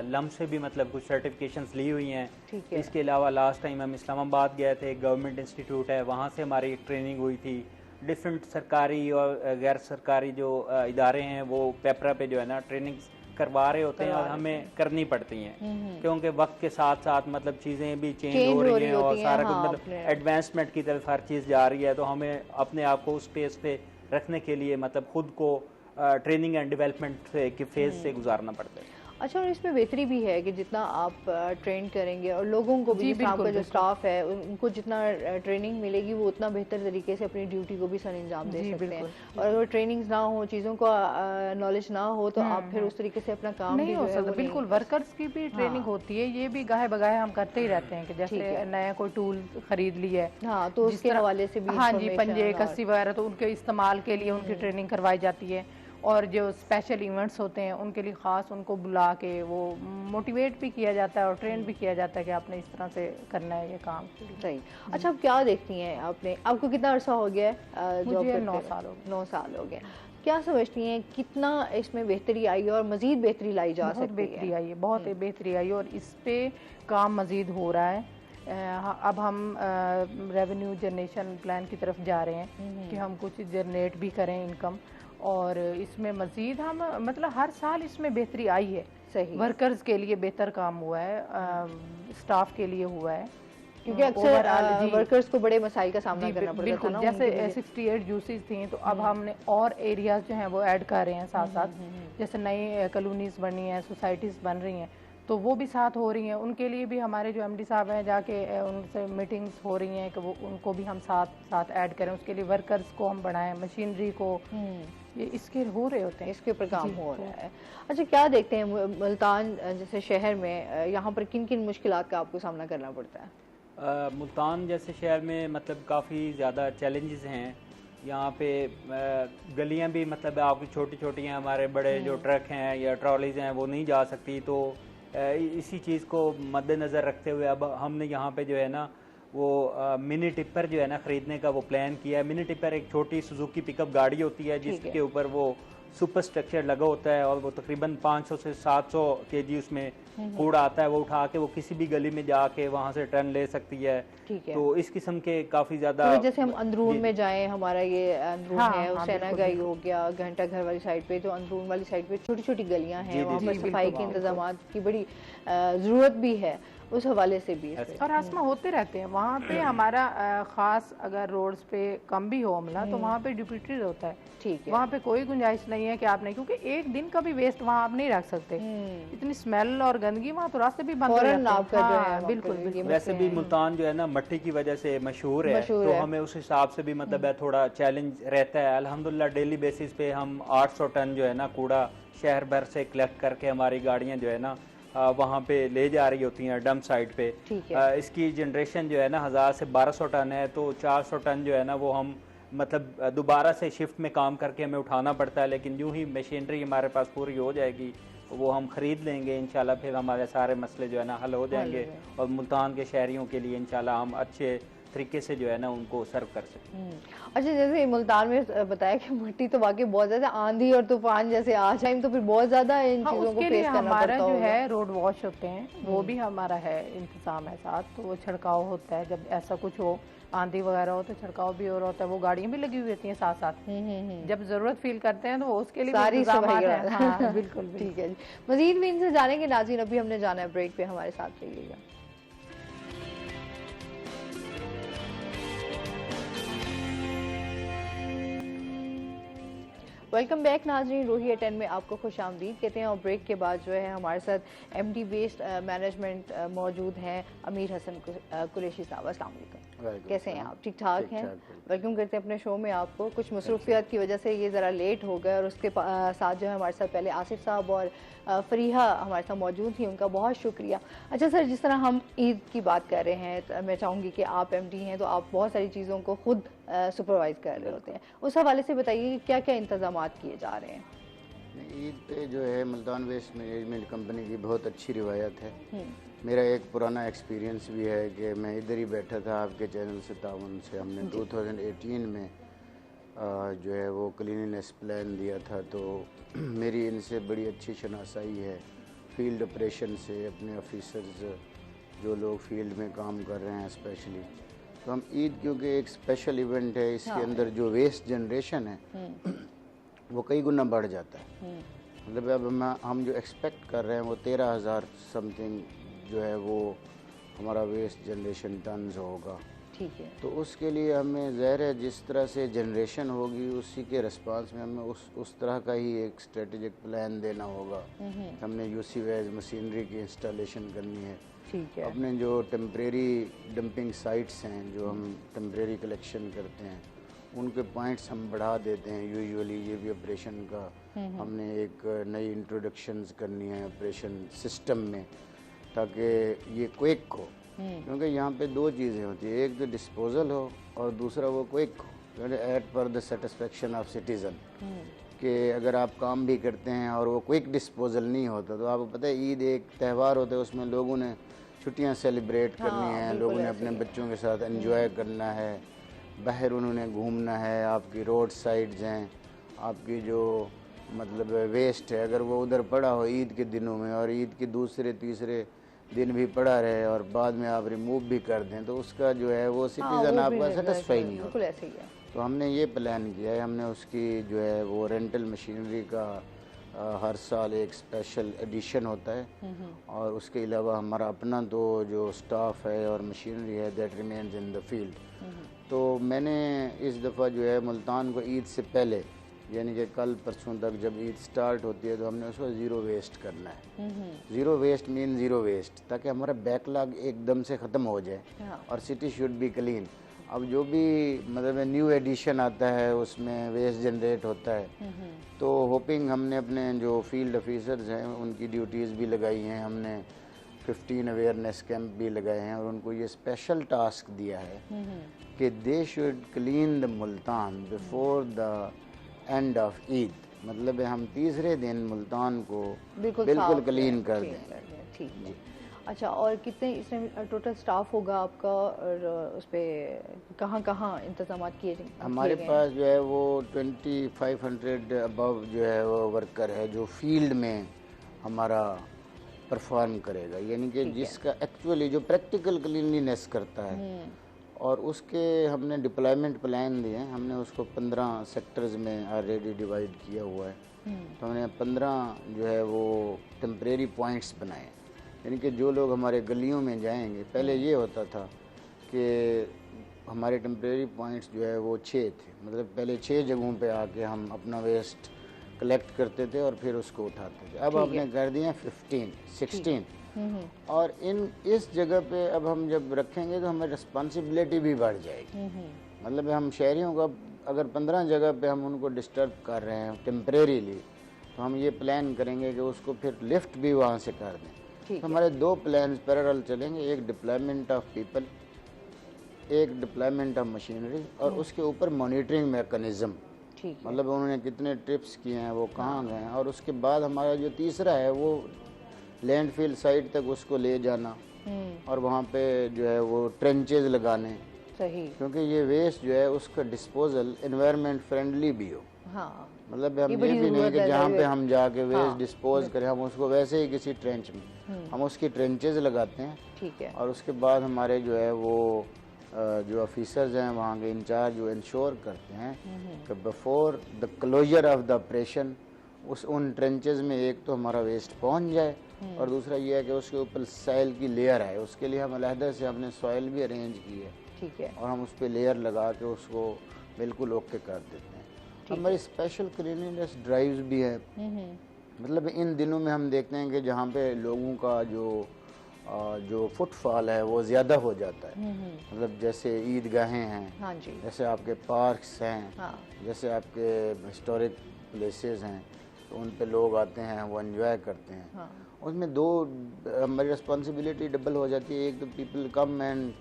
लम से भी मतलब कुछ सर्टिफिकेशंस ली हुई हैं। इसके अलावा लास्ट टाइम हम इस्लामाबाद गए थे, गवर्नमेंट इंस्टीट्यूट है, वहाँ से हमारी एक ट्रेनिंग हुई थी। डिफरेंट सरकारी और गैर सरकारी जो इदारे हैं वो पेपरा पे जो है ना ट्रेनिंग्स करवा रहे होते हैं और हमें करनी पड़ती हैं, क्योंकि वक्त के साथ साथ मतलब चीज़ें भी चेंज हो रही हैं और सारा कुछ मतलब एडवांसमेंट की तरफ हर चीज़ जा रही है। तो हमें अपने आप को उस स्पेस पे रखने के लिए मतलब खुद को ट्रेनिंग एंड डेवलपमेंट के फेज से गुजारना पड़ता है। अच्छा, और इसमें बेहतरी भी है कि जितना आप ट्रेन करेंगे और लोगों को भी, आपका जो स्टाफ है उनको जितना ट्रेनिंग मिलेगी वो उतना बेहतर तरीके से अपनी ड्यूटी को भी सर अंजाम दे सकते हैं। और अगर ट्रेनिंग्स ना हो, चीज़ों का नॉलेज ना हो तो आप फिर उस तरीके से अपना काम नहीं हो सकता। बिल्कुल, वर्कर्स की भी ट्रेनिंग होती है, ये भी गाहे बगाहे हम करते ही रहते हैं कि जैसे नया कोई टूल खरीद लिया है, हाँ, तो उसके हवाले से भी, हाँ जी, पंजे कस्सी वगैरह, तो उनके इस्तेमाल के लिए उनकी ट्रेनिंग करवाई जाती है। और जो स्पेशल इवेंट्स होते हैं उनके लिए ख़ास उनको बुला के वो मोटिवेट भी किया जाता है और ट्रेन भी किया जाता है कि आपने इस तरह से करना है ये काम। सही। अच्छा, आप क्या देखती हैं, आपने आपको कितना अर्सा हो गया है जॉब मुझे करते 9 हुए? साल हो गए। 9 साल हो गए। क्या समझती हैं कितना इसमें बेहतरी आई है और मज़ीद बेहतरी लाई जा बहुत सकती बेहतरी है? आई है, बहुत बेहतरी आई है और इस पे काम मज़ीद हो रहा है। अब हम रेवेन्यू जनरेशन प्लान की तरफ जा रहे हैं कि हम कुछ जनरेट भी करें इनकम, और इसमें मज़ीद हम मतलब हर साल इसमें बेहतरी आई है। सही। वर्कर्स के लिए बेहतर काम हुआ है, स्टाफ के लिए हुआ है, क्योंकि अक्सर वर्कर्स को बड़े मसाइल का सामना करना पड़ता था बिल्कुल। ना जैसे उनके लिए। 68 यूसीज थी तो अब हमने और एरियाज जो हैं वो ऐड कर रहे हैं साथ साथ, जैसे नई कॉलोनीज बनी हैं, सोसाइटीज़ बन रही हैं, तो वो भी साथ हो रही हैं। उनके लिए भी हमारे जो एमडी साहब हैं जाके उनसे मीटिंग्स हो रही हैं कि वो उनको भी हम साथ साथ ऐड करें, उसके लिए वर्कर्स को हम बढ़ाएं, मशीनरी को, ये इसके हो रहे होते हैं, इसके ऊपर काम हो रहा है। अच्छा, क्या देखते हैं मुल्तान जैसे शहर में यहाँ पर किन किन मुश्किलात का आपको सामना करना पड़ता है? मुल्तान जैसे शहर में मतलब काफ़ी ज़्यादा चैलेंजेस हैं। यहाँ पे गलियाँ भी मतलब आपकी छोटी छोटी हैं, हमारे बड़े जो ट्रक हैं या ट्रॉलीज हैं वो नहीं जा सकती। तो इसी चीज़ को मद्देनज़र रखते हुए अब हमने यहाँ पे जो है ना वो मिनी टिप्पर जो है ना ख़रीदने का वो प्लान किया है। मिनी टिप्पर एक छोटी सुजुकी पिकअप गाड़ी होती है जिसके ऊपर वो सुपर स्ट्रक्चर लगा होता है और वो तकरीबन 500 से 700 केजी उसमें कूड़ा आता है। वो उठा के वो किसी भी गली में जाके वहाँ से टर्न ले सकती है। ठीक है। तो इस किस्म के काफ़ी ज़्यादा, तो जैसे हम अंदरूर में जाएं, हमारा ये अंदरून हाँ, है, हाँ, हुसैना बिल्कुल, गाई हो गया, घंटा घर वाली साइड पे, जो अंदरून वाली साइड पे छोटी छोटी गलियां हैं, वहाँ पर सफाई के इंतजाम की बड़ी ज़रूरत भी है, उस हवाले से भी। और आसमा होते रहते हैं वहाँ पे। हमारा ख़ास अगर रोड्स पे कम भी हो अमला तो वहाँ पे डिप्यूटेड होता है। ठीक है। वहाँ पे कोई गुंजाइश नहीं है कि आप नहीं, क्योंकि एक दिन का भी वेस्ट वहाँ आप नहीं रख सकते, इतनी स्मेल और गंदगी वहाँ, तो रास्ते भी बंद हो जाते हैं। हाँ, बिल्कुल बिल्कुल। वैसे भी मुल्तान जो है ना मट्टी की वजह से मशहूर है, तो हमें उस हिसाब से भी मतलब है थोड़ा चैलेंज रहता है। अल्हम्दुलिल्लाह डेली बेसिस पे हम 800 टन जो है ना कूड़ा शहर भर से कलेक्ट करके हमारी गाड़ियाँ जो है ना वहाँ पे ले जा रही होती हैं डंप साइट पे। इसकी जनरेशन जो है ना 1000 से 1200 टन है, तो 400 टन जो है ना वो हम मतलब दोबारा से शिफ्ट में काम करके हमें उठाना पड़ता है। लेकिन यूं ही मशीनरी हमारे पास पूरी हो जाएगी वो हम ख़रीद लेंगे इंशाल्लाह, फिर हमारे सारे मसले जो है ना हल हो जाएंगे और मुल्तान के शहरियों के लिए इंशाल्लाह हम अच्छे तरीके से जो है ना उनको सर्व कर सकते। अच्छा, जैसे मुल्तान में बताया कि मिट्टी तो वाकई बहुत ज्यादा, आंधी और तूफान जैसे आ जाए तो फिर बहुत ज्यादा इन चीजों को फेस करना पड़ता हमारा जो है रोड वॉश होते हैं वो भी हमारा है इंतजाम है साथ, तो वो छिड़काव होता है जब ऐसा कुछ हो, आंधी वगैरह हो तो छिड़काव भी हो रहा होता है, वो गाड़ियां भी लगी हुई होती हैं साथ साथ। जब जरूरत फील करते हैं तो वो उसके लिए सारी इंतजामात हैं। हाँ, बिल्कुल। ठीक है जी, मजीद भी इनसे जानेंगे नाज़रीन, अभी हमने जाना है ब्रेक पे, हमारे साथ रहिएगा। वेलकम बैक नाजरीन, रूही 10 में आपको खुश आमदीद कहते हैं। और ब्रेक के बाद जो है हमारे साथ एमडी वेस्ट मैनेजमेंट मौजूद हैं अमीर हसन कुरैशी साहब। अस्सलाम वालेकुम, कैसे हैं आप? ठीक ठाक हैं? वेलकम करते हैं अपने शो में आपको। कुछ मसरूफियत की वजह से ये ज़रा लेट हो गए और उसके साथ जो है हमारे साथ पहले आसिफ साहब और फरीहा हमारे साथ मौजूद थी, उनका बहुत शुक्रिया। अच्छा सर, जिस तरह हम ईद की बात कर रहे हैं तो मैं चाहूँगी कि आप एमडी हैं तो आप बहुत सारी चीज़ों को खुद सुपरवाइज कर रहे होते हैं, उस हवाले से बताइए कि क्या क्या इंतजामात किए जा रहे हैं? ईद पे जो है मुल्तान वेस्ट मैनेजमेंट कंपनी की बहुत अच्छी रिवायत है। मेरा एक पुराना एक्सपीरियंस भी है कि मैं इधर ही बैठा था आपके चैनल से ताउन से हमने 2018 में जो है वो क्लीनिनेस प्लान दिया था, तो मेरी इनसे बड़ी अच्छी शनासाई है फील्ड ऑपरेशन से, अपने ऑफिसर्स जो लोग फील्ड में काम कर रहे हैं स्पेशली। तो हम ईद क्योंकि एक स्पेशल इवेंट है, इसके अंदर जो वेस्ट जनरेशन है वो कई गुना बढ़ जाता है। मतलब अब हम जो एक्सपेक्ट कर रहे हैं वो 13,000 समथिंग जो है वो हमारा वेस्ट जनरेशन टन्स होगा। ठीक है। तो उसके लिए हमें ज़ाहिर है जिस तरह से जनरेशन होगी उसी के रिस्पांस में हमें उस तरह का ही एक स्ट्रेटेजिक प्लान देना होगा। हमने यूसी वाइज मशीनरी की इंस्टॉलेशन करनी है। ठीक है। अपने जो टेम्परेरी डंपिंग साइट्स हैं जो हम टेम्परेरी कलेक्शन करते हैं उनके पॉइंट्स हम बढ़ा देते हैं यूजुअली। ये भी ऑपरेशन का हमने एक नई इंट्रोडक्शंस करनी है ऑपरेशन सिस्टम में ताकि ये क्विक हो, क्योंकि यहाँ पे दो चीज़ें होती है, एक तो डिस्पोजल हो और दूसरा वो क्विक हो एट पर द सेटिस्फेक्शन ऑफ सिटीज़न, कि अगर आप काम भी करते हैं और वो क्विक डिस्पोजल नहीं होता, तो आपको पता है ईद एक त्यौहार होता है, उसमें लोगों ने छुट्टियां सेलिब्रेट करनी हैं, लोगों ने अपने बच्चों के साथ एंजॉय करना है, बाहर उन्होंने घूमना है, आपकी रोड साइड्स हैं, आपकी जो मतलब वेस्ट है अगर वो उधर पड़ा हो ईद के दिनों में और ईद के दूसरे तीसरे दिन भी पड़ा रहे और बाद में आप रिमूव भी कर दें, तो उसका जो है वो सिटीज़न आपका सेटिस्फाई नहीं होता। बिल्कुल ऐसे ही है। तो हमने ये प्लान किया है, हमने उसकी जो है वो रेंटल मशीनरी का हर साल एक स्पेशल एडिशन होता है और उसके अलावा हमारा अपना तो जो स्टाफ है और मशीनरी है that remains in the field. तो मैंने इस दफ़ा जो है मुल्तान को ईद से पहले यानी कि कल परसों तक जब ईद स्टार्ट होती है तो हमने उसको ज़ीरो वेस्ट करना है। Zero waste mean zero waste, ताकि हमारा बैकलॉग एकदम से ख़त्म हो जाए और सिटी शुड बी क्लीन। अब जो भी मतलब न्यू एडिशन आता है उसमें वेस्ट जनरेट होता है, तो होपिंग हमने अपने जो फील्ड ऑफिसर्स हैं उनकी ड्यूटीज़ भी लगाई हैं, हमने 15 अवेयरनेस कैंप भी लगाए हैं और उनको ये स्पेशल टास्क दिया है कि they should clean the Multan before the end of Eid. मतलब हम तीसरे दिन मुल्तान को बिल्कुल क्लीन कर देंगे। ठीक है। अच्छा, और कितने इसमें टोटल स्टाफ होगा आपका और उस पर कहाँ इंतजाम किए जाएंगे? हमारे पास जो है वो 2500 अबव जो है वो वर्कर है जो फील्ड में हमारा परफॉर्म करेगा, यानी कि जिसका एक्चुअली जो प्रैक्टिकल क्लीनलीनेस करता है और उसके हमने डिप्लॉयमेंट प्लान दिए हैं। हमने उसको 15 सेक्टर्स में ऑलरेडी डिवाइड किया हुआ है। तो हमने 15 जो है वो टेम्परेरी पॉइंट्स बनाए, यानी कि जो लोग हमारे गलियों में जाएंगे, पहले ये होता था कि हमारे टेम्परेरी पॉइंट्स जो है वो 6 थे, मतलब पहले 6 जगहों पे आके हम अपना वेस्ट कलेक्ट करते थे और फिर उसको उठाते थे। अब हमने कर दिए 16 और इस जगह पे अब हम जब रखेंगे तो हमें रिस्पॉन्सिबिलिटी भी बढ़ जाएगी। मतलब हम शहरियों का अगर 15 जगह पे हम उनको डिस्टर्ब कर रहे हैं टेम्परेरीली, तो हम ये प्लान करेंगे कि उसको फिर लिफ्ट भी वहाँ से कर दें। तो हमारे 2 प्लान्स पैरेलल चलेंगे, एक डिप्लॉयमेंट ऑफ पीपल, एक डिप्लॉयमेंट ऑफ मशीनरी और उसके ऊपर मॉनिटरिंग मैकेनिज्म, मतलब उन्होंने कितने ट्रिप्स किए हैं, वो कहाँ गए हैं। और उसके बाद हमारा जो तीसरा है वो लैंडफिल साइट तक उसको ले जाना और वहाँ पे जो है वो ट्रेंचेज लगाने, सही, क्योंकि ये वेस्ट जो है उसका डिस्पोजल एनवायरनमेंट फ्रेंडली भी हो। हाँ, मतलब हम ये भी नहीं कि जहाँ पे हम जाके वेस्ट डिस्पोज करें, हम उसको वैसे ही किसी ट्रेंच में हम उसकी ट्रेंचेज लगाते हैं। ठीक है। और उसके बाद हमारे जो है वो जो ऑफिसर्स हैं वहाँ के इंचार्ज जो इंश्योर करते हैं कि before the closure of the operation उन ट्रेंचेज में एक तो हमारा वेस्ट पहुँच जाए और दूसरा ये है कि उसके ऊपर सॉइल की लेयर है, उसके लिए हम अलहदा से हमने सॉइल भी अरेंज की है। ठीक है। और हम उस पर लेयर लगा के उसको बिल्कुल ओके कर देते हैं। हमारी स्पेशल क्लीनिंगनेस ड्राइव्स भी है। मतलब इन दिनों में हम देखते हैं कि जहाँ पे लोगों का जो फुटफॉल है वो ज़्यादा हो जाता है, मतलब जैसे ईदगाहें हैं, हाँ जी, जैसे आपके पार्क्स हैं, हाँ, जैसे आपके हिस्टोरिक प्लेसेस हैं, तो उन पे लोग आते हैं, वो एंजॉय करते हैं। हाँ, उसमें 2 हमारी रिस्पॉन्सिबिलिटी डबल हो जाती है। एक तो पीपल कम एंड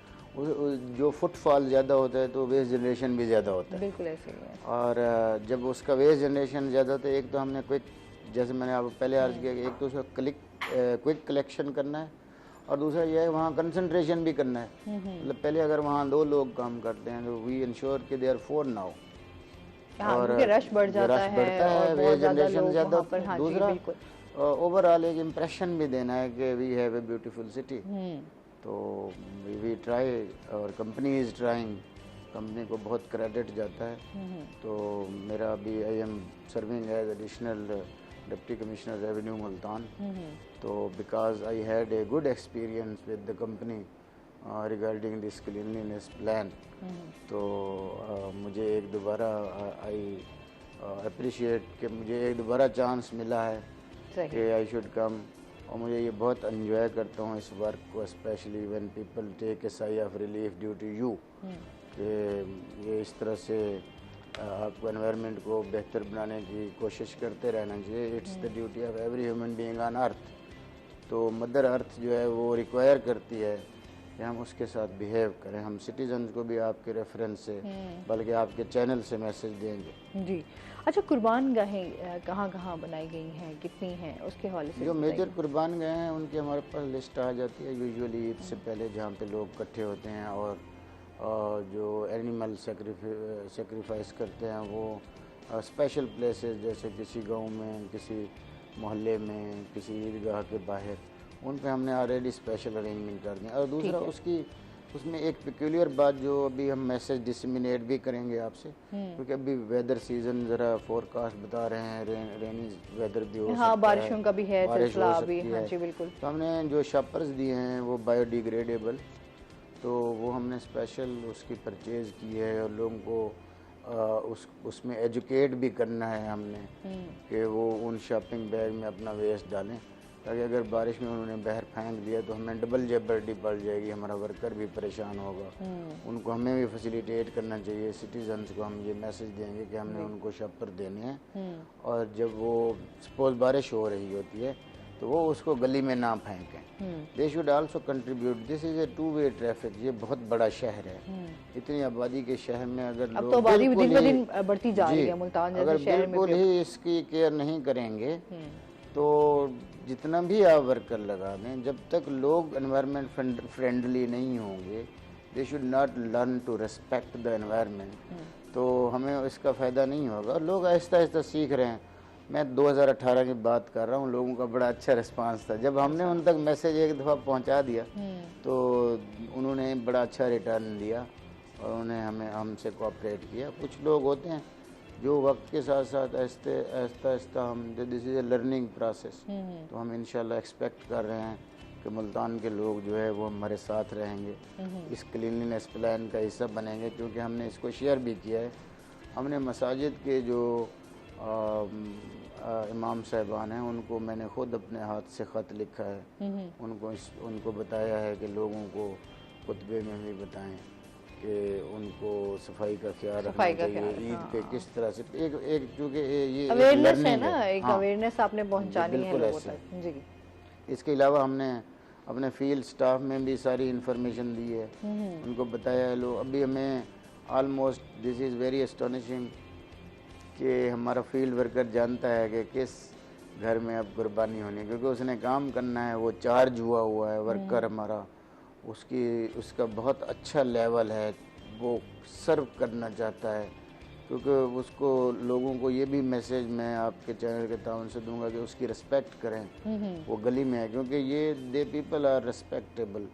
जो फुटफॉल ज़्यादा होता है तो वेस्ट जनरेशन भी ज़्यादा होता है। बिल्कुल ऐसे ही है। और जब उसका वेस्ट जनरेशन ज़्यादा होता है, एक तो हमने क्विक, जैसे मैंने आपको पहले अर्ज किया कि एक तो उसका क्विक कलेक्शन करना है और दूसरा यह है वहाँ कंसंट्रेशन भी करना है। मतलब पहले अगर वहाँ 2 लोग काम करते हैं तो वी इंश्योर कि दे आर 4 नाउ, और रश बढ़ जाता है, वेस्ट जनरेशन ज़्यादा। हाँ, दूसरा ओवरऑल एक इम्प्रेशन भी देना है कि we have a beautiful city. तो वी ट्राई और कंपनी इज़ ट्राइंग, कंपनी को बहुत क्रेडिट जाता है। तो मेरा भी I am serving as additional deputy commissioner revenue Multan. तो because I had a good experience with the company regarding this cleanliness plan, तो मुझे एक दोबारा आई अप्रिशिएट कि मुझे एक दोबारा चांस मिला है कि आई शुड कम। और मुझे ये बहुत एंजॉय करता हूँ इस वर्क को, specially when people take a sigh of relief due to you, कि ये इस तरह से आपको एनवायरनमेंट को बेहतर बनाने की कोशिश करते रहना चाहिए। It's the duty of every human being on earth. तो मदर अर्थ जो है वो रिक्वायर करती है कि हम उसके साथ बिहेव करें। हम सिटीजन्स को भी आपके रेफरेंस से बल्कि आपके चैनल से मैसेज देंगे। जी, अच्छा, कुर्बान गाहें कहाँ कहाँ बनाई गई हैं, कितनी हैं, उसके हवाले से जो भी मेजर बताइए। कुर्बान गए हैं उनकी हमारे पास लिस्ट आ जाती है यूजुअली ईद से पहले, जहाँ पे लोग इकट्ठे होते हैं और जो एनिमल सेक्रीफाइस करते हैं वो स्पेशल प्लेसेस जैसे किसी गांव में, किसी मोहल्ले में, किसी ईदगाह के बाहर, उन पे हमने ऑलरेडी स्पेशल अरेंजमेंट कर दिया। और दूसरा उसकी उसमें एक पिक्यूलियर बात जो अभी हम मैसेज डिसमिनेट भी करेंगे आपसे, क्योंकि अभी वेदर सीजन ज़रा फोरकास्ट बता रहे हैं, रेनी वेदर भी हो सकता हाँ, है, बारिशों का भी है बारिश सिलसिला हो अभी। सकती हाँ है। जी, बिल्कुल। तो हमने जो शॉपर्स दिए हैं वो बायोडिग्रेडेबल, तो वो हमने स्पेशल उसकी परचेज़ की है और लोगों को उसमें एजुकेट भी करना है हमने कि वो उन शॉपिंग बैग में अपना वेस्ट डालें, ताकि अगर बारिश में उन्होंने बाहर फेंक दिया तो हमें डबल जेबर्डी पड़ जाएगी, हमारा वर्कर भी परेशान होगा, उनको हमें भी फैसिलिटेट करना चाहिए। सिटीजन्स को हम ये मैसेज देंगे कि हमने उनको शॉपर देने हैं और जब वो सपोज बारिश हो रही होती है तो वो उसको गली में ना फेंकें। They should also contribute, this is a two way traffic. ये बहुत बड़ा शहर है, इतनी आबादी के शहर में अगर अब लोग तो आबादी बिल्कुल दिन ब ही- दिन बढ़ती जा रही जी, है मुल्तान अगर जैसे शहर में बिल्कुल भी। ही इसकी केयर नहीं करेंगे तो जितना भी आप वर्कर लगा दें, जब तक लोग एनवायरनमेंट फ्रेंडली नहीं होंगे, they should not learn to respect the environment, तो हमें इसका फ़ायदा नहीं होगा। लोग आहिस्ता आहिस्ता सीख रहे हैं। मैं 2018 की बात कर रहा हूँ, लोगों का बड़ा अच्छा रिस्पांस था। जब हमने उन तक मैसेज एक दफ़ा पहुँचा दिया तो उन्होंने बड़ा अच्छा रिटर्न दिया और उन्होंने हमसे कोऑपरेट किया। कुछ लोग होते हैं जो वक्त के साथ साथ आहिस्ता आहिस्ता हम, this is A learning process, तो हम इंशाल्लाह एक्सपेक्ट कर रहे हैं कि मुल्तान के लोग जो है वो हमारे साथ रहेंगे, इस क्लीनलीनेस प्लान का हिस्सा बनेंगे, क्योंकि हमने इसको शेयर भी किया है। हमने मसाजिद के जो इमाम साहिबान हैं उनको मैंने ख़ुद अपने हाथ से ख़त लिखा है, उनको बताया है कि लोगों को खुतबे में भी बताएं कि उनको सफाई का ख्याल रखना चाहिए, ईद पे किस तरह से एक चूँकि ये अवेयरनेस है ना, एक अवेयरनेस आपने पहुंचानी है बिल्कुल लोगों ऐसे। तक। जी। इसके अलावा हमने अपने फील्ड स्टाफ में भी सारी इंफॉर्मेशन दी है, उनको बताया है। लोग अभी हमें almost, this is very astonishing कि हमारा फील्ड वर्कर जानता है कि किस घर में अब कुर्बानी होनी, क्योंकि उसने काम करना है, वो चार्ज हुआ है वर्कर हमारा, उसका बहुत अच्छा लेवल है, वो सर्व करना चाहता है, क्योंकि उसको लोगों को ये भी मैसेज मैं आपके चैनल के ताउन से दूंगा कि उसकी रिस्पेक्ट करें। वो गली में है, क्योंकि ये दे पीपल आर रिस्पेक्टेबल।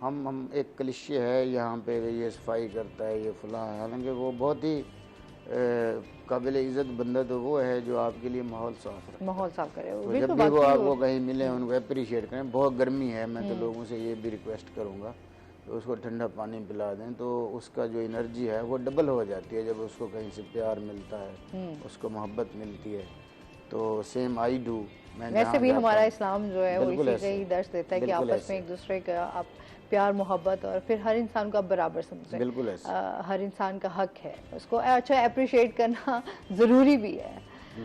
हम एक क्लिशे है यहाँ पे ये सफाई करता है, ये फलां है, हालांकि वो बहुत ही काबिल इज़्ज़त बंदा तो वो है जो आपके लिए माहौल साफ रखे, माहौल साफ करे। तो जब भी वो आपको कहीं मिले उनको अप्रिशिएट करें। बहुत गर्मी है, मैं तो लोगों से ये भी रिक्वेस्ट करूँगा कि उसको ठंडा पानी पिला दें, तो उसका जो एनर्जी है वो डबल हो जाती है जब उसको कहीं से प्यार मिलता है, उसको मोहब्बत मिलती है। तो सेम आई डू। वैसे भी हमारा इस्लाम जो है वो इसी का ही दर्श देता है कि आपस में एक दूसरे का आप प्यार मोहब्बत और फिर हर इंसान को आप बराबर समझें। बिल्कुल ऐसे। हर इंसान का हक है, उसको अच्छा अप्रिशिएट करना ज़रूरी भी है।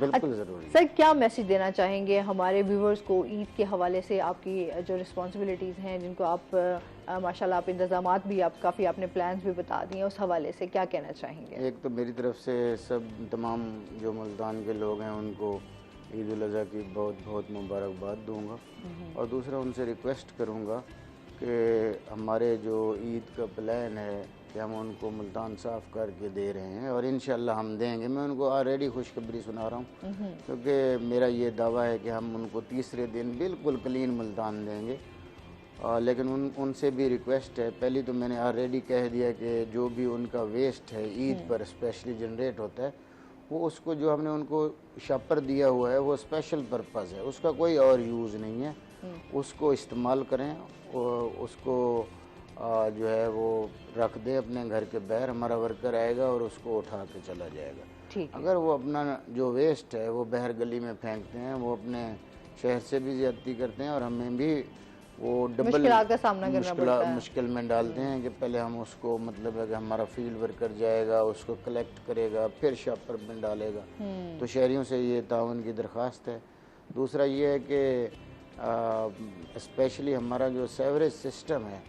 बिल्कुल ज़रूरी। सर, क्या मैसेज देना चाहेंगे हमारे व्यूवर्स को ईद के हवाले से? आपकी जो रिस्पॉन्सिबिलिटीज़ हैं जिनको आप माशाल्लाह आप इंतज़ामात भी आप काफ़ी आपने प्लान्स भी बता दिए, उस हवाले से क्या कहना चाहेंगे? एक तो मेरी तरफ से सब तमाम जो मुल्तान के लोग हैं उनको ईद उल अज़हा की बहुत बहुत मुबारकबाद दूंगा, और दूसरा उनसे रिक्वेस्ट करूंगा कि हमारे जो ईद का प्लान है कि हम उनको मुल्तान साफ़ करके दे रहे हैं और इंशाल्लाह हम देंगे। मैं उनको ऑलरेडी खुशखबरी सुना रहा हूँ, क्योंकि मेरा ये दावा है कि हम उनको तीसरे दिन बिल्कुल क्लीन मुल्तान देंगे। लेकिन उनसे भी रिक्वेस्ट है, पहली तो मैंने ऑलरेडी कह दिया कि जो भी उनका वेस्ट है ईद पर स्पेशली जनरेट होता है, वो उसको जो हमने उनको शॉपर दिया हुआ है वो स्पेशल पर्पज़ है, उसका कोई और यूज़ नहीं है, उसको इस्तेमाल करें, उसको जो है वो रख दें अपने घर के बाहर। हमारा वर्कर आएगा और उसको उठा के चला जाएगा। ठीक है। अगर वो अपना जो वेस्ट है वो बाहर गली में फेंकते हैं, वो अपने शहर से भी ज़्यादती करते हैं और हमें भी वो डबल मुश्किलात का सामना करना पड़ता है। मुश्किल में डालते हैं कि पहले हम उसको, मतलब है कि हमारा फील्ड वर्कर जाएगा, उसको कलेक्ट करेगा, फिर शॉपर में डालेगा। तो शहरियों से ये ताउन की दरख्वास्त है। दूसरा ये है कि स्पेशली हमारा जो सेवरेज सिस्टम है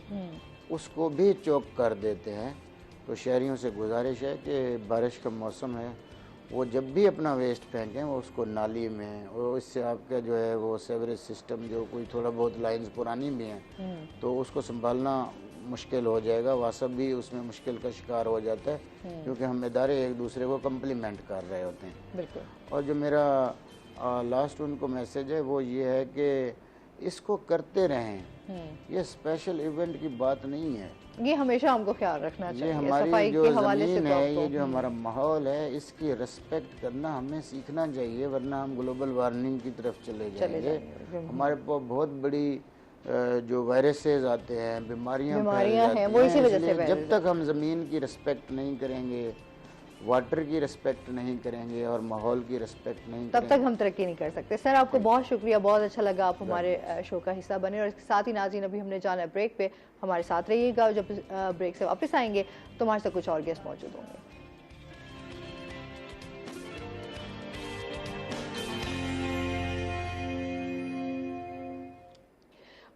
उसको भी चौक कर देते हैं। तो शहरियों से गुजारिश है कि बारिश का मौसम है वो जब भी अपना वेस्ट फेंकें वो उसको नाली में, और इससे आपका जो है वो सेवरेज सिस्टम जो कोई थोड़ा बहुत लाइंस पुरानी भी हैं तो उसको संभालना मुश्किल हो जाएगा। वासब भी उसमें मुश्किल का शिकार हो जाता है क्योंकि हम इदारे एक दूसरे को कम्प्लीमेंट कर रहे होते हैं। बिल्कुल। और जो मेरा लास्ट उनको मैसेज है वो ये है कि इसको करते रहें। ये स्पेशल इवेंट की बात नहीं है, ये हमेशा हमको ख्याल रखना चाहिए। ये हमारी सफाई जो के हवाले से ज़मीन है, तो ये जो हमारा माहौल है, इसकी रिस्पेक्ट करना हमें सीखना चाहिए, वरना हम ग्लोबल वार्मिंग की तरफ चले जाएंगे। हमारे पास बहुत बड़ी जो वायरसेस आते हैं, बीमारियां फैल जाती हैं, वो इसी वजह से इसलिए जब तक हम ज़मीन की रिस्पेक्ट नहीं करेंगे, वाटर की रिस्पेक्ट नहीं करेंगे और माहौल की रिस्पेक्ट नहीं तब करेंगे, तक हम तरक्की नहीं कर सकते। सर आपको बहुत शुक्रिया, बहुत अच्छा लगा आप हमारे शो का हिस्सा बने। और इसके साथ ही नाज़रीन अभी हमने जाना है ब्रेक पे, हमारे साथ रहिएगा। और जब ब्रेक से वापस आएंगे तो हमारे साथ कुछ और गेस्ट मौजूद होंगे।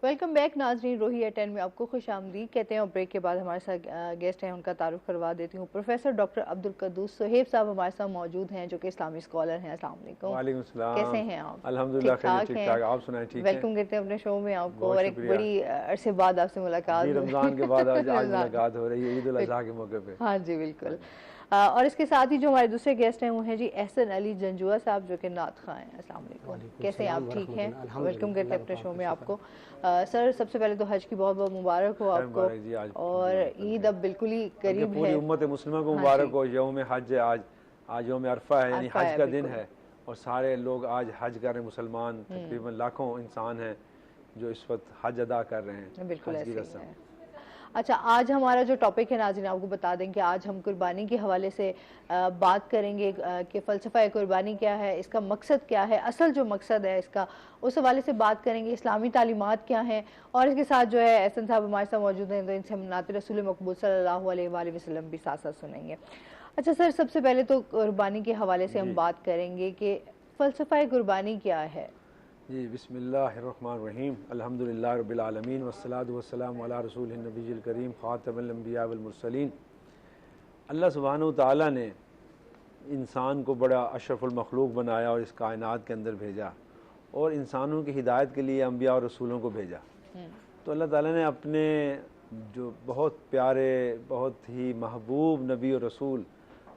वेलकम बैक नाजरीन, रोही एट 10 में आपको खुश आमदीद कहते हैं। और ब्रेक के बाद हमारे साथ गेस्ट हैं, उनका तारुफ करवा देती हूँ। प्रोफेसर डॉक्टर अब्दुल कद्दूस सुहेब साहब हमारे साथ मौजूद हैं, जो कि इस्लामी स्कॉलर हैं। अस्सलाम वालेकुम। वालेकुम सलाम। कैसे हैं आप? अल्हम्दुलिल्लाह ठीक ठाक। आप सुनाएं? ठीक है। वेलकम करते हैं अपने शो में आपको। बहुत और एक शुक्रिया। बड़ी अरसे बाद आपसे मुलाकात, रमजान के बाद आज मुलाकात हो रही है, ईद उल अज़हा के मौके पे। हाँ जी बिल्कुल। और इसके साथ ही जो हमारे दूसरे गेस्ट हैं वो हैं जी एहसन अली जंजुआ साहब, जो कि नात खां हैं। अस्सलाम वालेकुम, कैसे हैं आप? ठीक हैं, वेलकम करते हैं अपने शो में आपको। सर सबसे पहले तो हज की बहुत बहुत मुबारक हो आपको, और ईद अब बिल्कुल ही करीब है। पूरी उम्मत मुस्लिमा को मुबारक हो। यौम हज है आज यौम अरफा है, यानी हज का दिन है, और सारे लोग आज हज कर रहे हैं। मुसलमान तकरीबन लाखों इंसान हैं जो इस वक्त हज अदा कर रहे हैं। बिल्कुल हज की ऐसे रस्म। ही है। अच्छा, आज हमारा जो टॉपिक है नाज़रीन आपको बता दें कि आज हम कुर्बानी के हवाले से बात करेंगे कि फ़लसफ़ा कुर्बानी क्या है, इसका मकसद क्या है, असल जो मकसद है इसका, उस हवाले से बात करेंगे। इस्लामी तालीमात क्या हैं, और इसके साथ जो है एहसन साहब हमारे साथ मौजूद हैं, तो इनसे हम नात रसूल मकबूल सल्लल्लाहु अलैहि वसल्लम भी साथ साथ सुनेंगे। अच्छा सर, सबसे पहले तो कुर्बानी के हवाले से हम बात करेंगे कि फ़लसफ़ा कुर्बानी क्या है। जी, बिस्मिल्लाहिर्रहमानिर्रहीम, अल्हम्दुलिल्लाह रब्बिल आलमीन, वस्सलातु वस्सलामु अला रसूलिन नबिय्यिल करीम, खातमुल अंबिया वल मुरसलीन। अल्लाह सुब्हानहु तआला ने इंसान को बड़ा अशरफुल मखलूक बनाया और इस कायनात के अंदर भेजा, और इंसानों की हिदायत के लिए अंबिया और रसूलों को भेजा। तो अल्लाह ताला ने अपने जो बहुत प्यारे, बहुत ही महबूब नबी और रसूल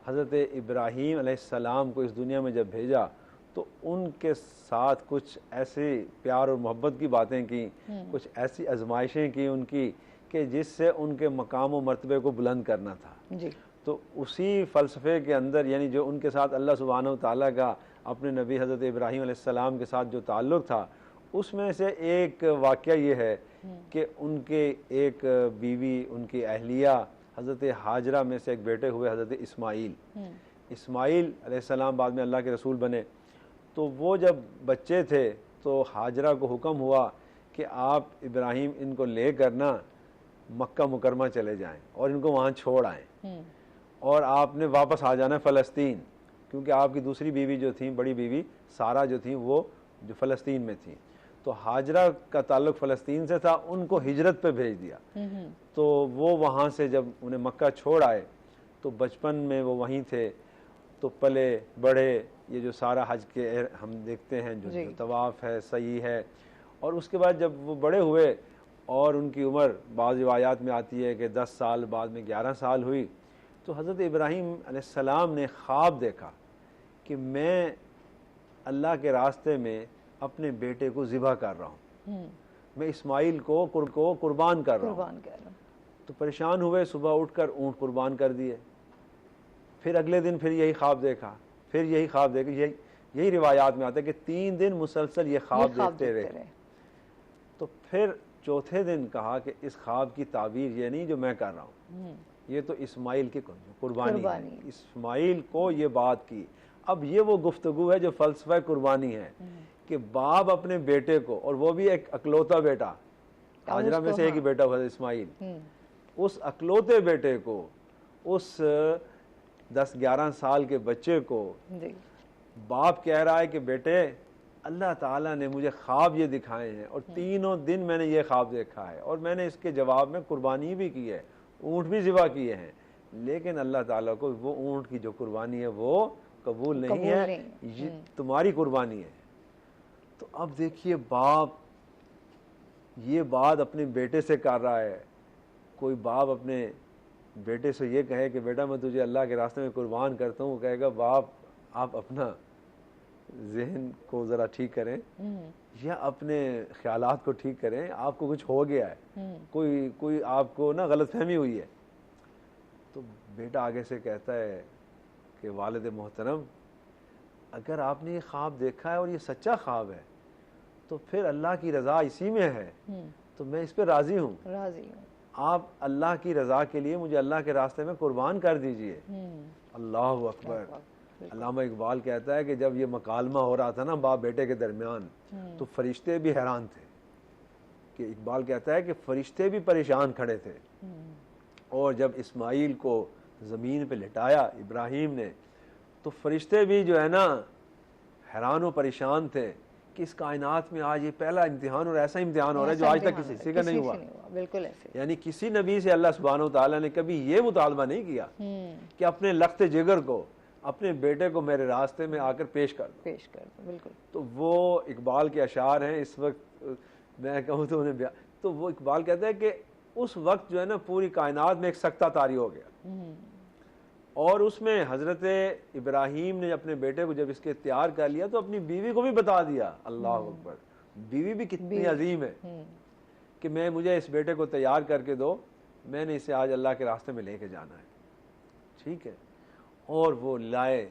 हज़रत इब्राहीम अलैहिस्सलाम को इस दुनिया में जब भेजा, तो उनके साथ कुछ ऐसे प्यार और मोहब्बत की बातें की, कुछ ऐसी आजमाइशें की उनकी कि जिससे उनके मकाम और मर्तबे को बुलंद करना था जी। तो उसी फ़लसफ़े के अंदर, यानी जो उनके साथ अल्लाह सुब्हानहु तआला का अपने नबी हज़रत इब्राहीम अलैहिस्सलाम के साथ जो ताल्लुक़ था, उसमें से एक वाक़या ये है कि उनके एक बीवी, उनकी अहलिया हज़रत हाजरा में से एक बेटे हुए हज़रत इस्माइल अलैहिस्सलाम, बाद में अल्लाह के रसूल बने। तो वो जब बच्चे थे तो हाजरा को हुक्म हुआ कि आप इब्राहीम इनको ले कर ना मक्का मुकरमा चले जाएं और इनको वहाँ छोड़ आएँ, और आपने वापस आ जाना फ़लस्तीन, क्योंकि आपकी दूसरी बीवी जो थी, बड़ी बीवी सारा जो थी, वो जो फ़लस्तीन में थी। तो हाजरा का ताल्लुक़ फ़लस्तीन से था, उनको हिजरत पे भेज दिया। तो वो वहाँ से जब उन्हें मक्का छोड़ आए तो बचपन में वो वहीं थे, तो पले बड़े, ये जो सारा हज के हम देखते हैं जो तवाफ़ है, सही है, और उसके बाद जब वो बड़े हुए और उनकी उम्र बाज़ रिवायात में आती है कि 10 साल, बाद में 11 साल हुई, तो हज़रत इब्राहीम अलैहिस्सलाम ने ख्वाब देखा कि मैं अल्लाह के रास्ते में अपने बेटे को ज़िबा कर रहा हूँ, मैं इस्माइल को कुर्बान कर रहा हूँ। तो परेशान हुए, सुबह उठकर ऊँट कुर्बान कर दिए। फिर अगले दिन फिर यही ख्वाब देखा, फिर यही ख्वाब देखा। यही रिवायात में आता है कि 3 दिन मुसलसल ये ख्वाब देखते रहे। तो फिर चौथे दिन कहा कि इस ख्वाब की ताबीर ये नहीं जो मैं कर रहा हूँ, ये तो इस्माइल की कुर्बानी है। इस्माइल को ये बात की। अब ये वो गुफ्तगू है जो फ़लसफ़ा कुर्बानी है कि बाप अपने बेटे को, और वो भी एक अकलौता बेटा, हाजरा में से एक ही बेटा हुआ इस्माइल, उस अकलौते बेटे को, उस 10-11 साल के बच्चे को बाप कह रहा है कि बेटे अल्लाह ताला ने मुझे ख्वाब ये दिखाए हैं और तीनों दिन मैंने ये ख्वाब देखा है और मैंने इसके जवाब में कुर्बानी भी की है, ऊँट भी ज़िबा किए हैं, लेकिन अल्लाह ताला को वो ऊँट की जो कुर्बानी है वो कबूल नहीं कबूल है, नहीं। ये तुम्हारी कुर्बानी है। तो अब देखिए बाप ये बात अपने बेटे से कर रहा है। कोई बाप अपने बेटे से ये कहे कि बेटा मैं तुझे अल्लाह के रास्ते में कुर्बान करता हूँ, कहेगा बाप आप अपना जहन को ज़रा ठीक करें या अपने ख्यालात को ठीक करें, आपको कुछ हो गया है, कोई आपको ना गलतफहमी हुई है। तो बेटा आगे से कहता है कि वालिद मोहतरम अगर आपने ये ख्वाब देखा है और ये सच्चा ख्वाब है तो फिर अल्लाह की रज़ा इसी में है, तो मैं इस पर राज़ी हूँ। आप अल्लाह की रज़ा के लिए मुझे अल्लाह के रास्ते में कुर्बान कर दीजिए। अल्लाह अकबर। अल्लामा इकबाल कहता है कि जब ये मकालमा हो रहा था ना बाप बेटे के दरमियान, तो फरिश्ते भी हैरान थे। कि इकबाल कहता है कि फरिश्ते भी परेशान खड़े थे। और जब इस्माइल को ज़मीन पे लिटाया इब्राहिम ने, तो फरिश्ते भी जो है ना हैरान और परेशान थे कि इस कायनात में आज ये पहला इम्तिहान और ऐसा इम्तिहान हो रहा है जो आज तक किसी का नहीं हुआ। बिल्कुल ऐसे। यानी किसी नबी से अल्लाह सुब्हानो व तआला ने कभी ये मुतालबा नहीं किया कि अपने लख्त जिगर को, अपने बेटे को मेरे रास्ते में आकर पेश कर दो। बिल्कुल। तो वो इकबाल के अशार हैं। इस वक्त मैं कहूँ तो उन्हें तो वो इकबाल कहता है कि उस वक्त जो है ना पूरी कायनात में एक सख्ता तारी हो गया। और उसमें हजरत इब्राहिम ने अपने बेटे को जब इसके तैयार कर लिया तो अपनी बीवी को भी बता दिया। अल्लाह अकबर। बीवी भी कितनी अजीम है कि मुझे इस बेटे को तैयार करके दो, मैंने इसे आज अल्लाह के रास्ते में लेके जाना है। ठीक है। और वो लाए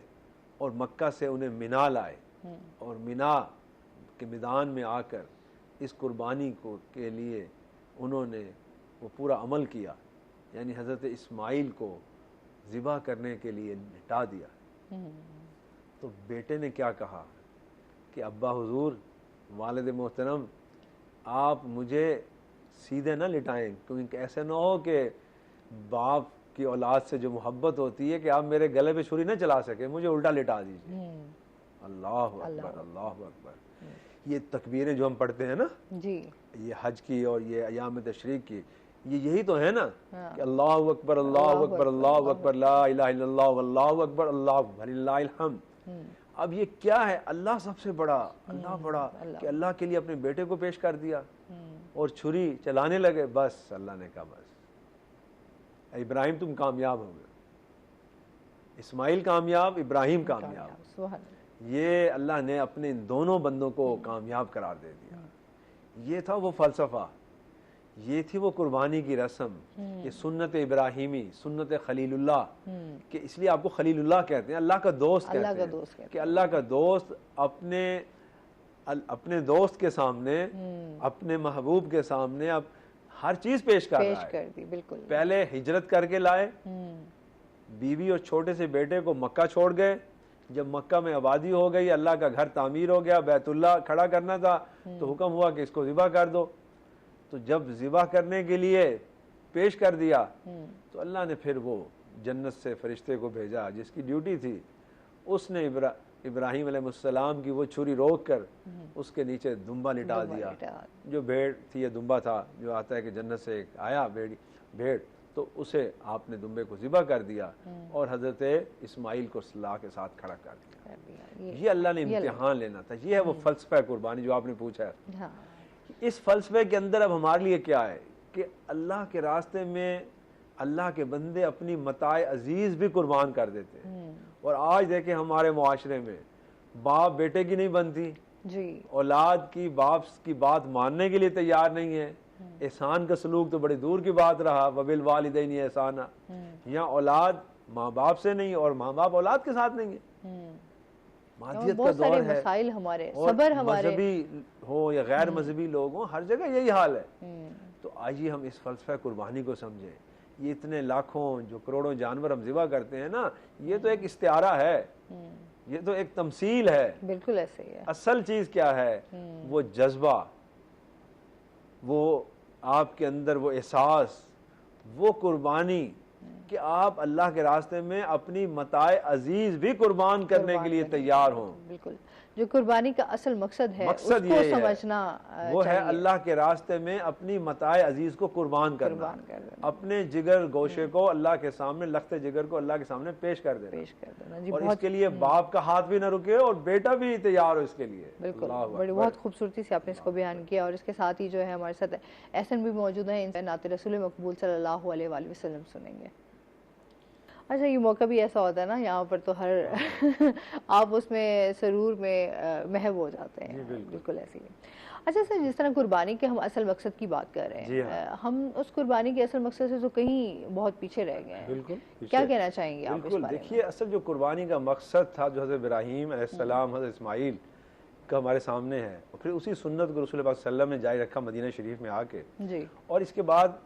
और मक्का से उन्हें मिना लाए और मिना के मैदान में आकर इस कुर्बानी को के लिए उन्होंने वो पूरा अमल किया। यानी हज़रत इस्माइल को ज़िबा करने के लिए लिटा दिया। तो बेटे ने क्या कहा कि अब्बा हुजूर वालिद मोहतरम आप मुझे सीधे ना लिटाएं, क्योंकि ऐसे ना हो कि बाप की औलाद से जो मोहब्बत होती है कि आप मेरे गले पे छुरी ना चला सके, मुझे उल्टा लिटा दीजिए। अल्लाह अकबर। अल्लाह अकबर। ये तकबीरें जो हम पढ़ते हैं ना जी, ये हज की और ये अयाम तशरीक की, ये यही तो है ना कि अल्लाह अकबर अल्लाह अकबर अल्लाह अकबर ला इलाहा इल्लल्लाह वल्लाहु अकबर अल्लाहु अकबर लिल्लाहिल हम्द। अब ये क्या है? अल्लाह सबसे बड़ा, अल्लाह बड़ा कि अल्लाह के लिए अपने बेटे को पेश कर दिया और छुरी चलाने लगे। बस अल्लाह ने कहा बस इब्राहिम तुम कामयाब हो गए, इस्माइल कामयाब, इब्राहिम कामयाब। ये अल्लाह ने अपने इन दोनों बंदों को कामयाब करार दे दिया। ये था वो फलसफा, ये थी वो कुर्बानी की रस्म, ये सुन्नत इब्राहिमी, सुन्नत खलीलुल्लाह कि इसलिए आपको खलीलुल्लाह कहते हैं, अल्लाह का दोस्त कहते हैं कि अल्लाह का दोस्त अपने दोस्त के सामने, अपने महबूब के सामने अब हर चीज पेश कर रहा है। बिल्कुल। पहले हिजरत करके लाए, बीवी और छोटे से बेटे को मक्का छोड़ गए। जब मक्का में आबादी हो गई, अल्लाह का घर तामीर हो गया, बैतुल्लाह खड़ा करना था, तो हुक्म हुआ कि इसको ज़िबा कर दो। तो जब ज़िबा करने के लिए पेश कर दिया तो अल्लाह ने फिर वो जन्नत से फरिश्ते को भेजा जिसकी ड्यूटी थी। उसने इब्राहिम अलैहिस्सलाम की वो छुरी रोक कर उसके नीचे दुम्बा लिटा दिया। जो भेड़ थी, ये दुम्बा था, जो आता है कि जन्नत से एक आया भेड़, तो उसे आपने दुम्बे को ज़िबा कर दिया और हज़रत इस्माइल को सलाह के साथ खड़ा कर दिया। ये अल्लाह ने इम्तिहान लेना था। ये है वो फ़लसफ़ा कुर्बानी जो आपने पूछा है। हाँ। इस फ़लसफ़े के अंदर अब हमारे लिए क्या है कि अल्लाह के रास्ते में अल्लाह के बंदे अपनी मताए अजीज़ भी कुर्बान कर देते हैं। और आज देखें हमारे मुआशरे में बाप बेटे की नहीं बनती जी, औलाद की बाप की बात मानने के लिए तैयार नहीं है। एहसान का सलूक तो बड़ी दूर की बात रहा, वबिल वालिदैन एहसाना। यहाँ औलाद माँ बाप से नहीं और माँ बाप औलाद के साथ नहीं है। मादियत का दौर है, मसाइल हमारे, और सबर हमारे, मजहबी हो या गैर मजहबी लोग हो, हर जगह यही हाल है। तो आइए हम इस फलसफा कुर्बानी को समझें। ये इतने लाखों जो करोड़ों जानवर हम ज़िबा करते हैं ना, ये तो एक इस्तिआरा है, ये तो एक तमसील है। बिल्कुल ऐसे ही है। असल चीज क्या है? वो जज्बा, वो आपके अंदर वो एहसास, वो कुर्बानी कि आप अल्लाह के रास्ते में अपनी मताए अजीज भी कुर्बान करने के लिए तैयार हों। बिल्कुल, जो कुर्बानी का असल मकसद है मकसद उसको ये समझना वो है अल्लाह के रास्ते में अपनी मताए अजीज को कुर्बान करना, अपने जिगर गोशे को अल्लाह के सामने, लख्ते जिगर को अल्लाह के सामने पेश कर देना जी। और इसके लिए बाप का हाथ भी ना रुके और बेटा भी तैयार हो इसके लिए। बिल्कुल, बड़ी बहुत खूबसूरती से आपने इसको बयान किया। और इसके साथ ही जो है हमारे साथ एहसन भी मौजूद है, इनसे नाते रसूल मकबूल सल्लल्लाहु अलैहि वसल्लम सुनेंगे। अच्छा, ये मौका भी ऐसा होता है ना यहाँ पर तो हर आप उसमें सरूर में महव हो जाते हैं। बिल्कुल ऐसे ही। अच्छा सर, जिस तरह कुर्बानी के हम असल मकसद की बात कर रहे हैं, हम उस कुर्बानी के असल मकसद से तो कहीं बहुत पीछे रह गए हैं। बिल्कुल, क्या कहना चाहेंगे आप इस बारे में? देखिए, असल जो कुर्बानी का मकसद था, जो हज़रत इब्राहीम अलैहिस्सलाम, हज़रत इस्माइल का हमारे सामने है, और फिर उसी सुन्नत को रसूल पाक सल्लल्लाहु अलैहि वसल्लम ने जारी रखा मदीना शरीफ में आके जी। और इसके बाद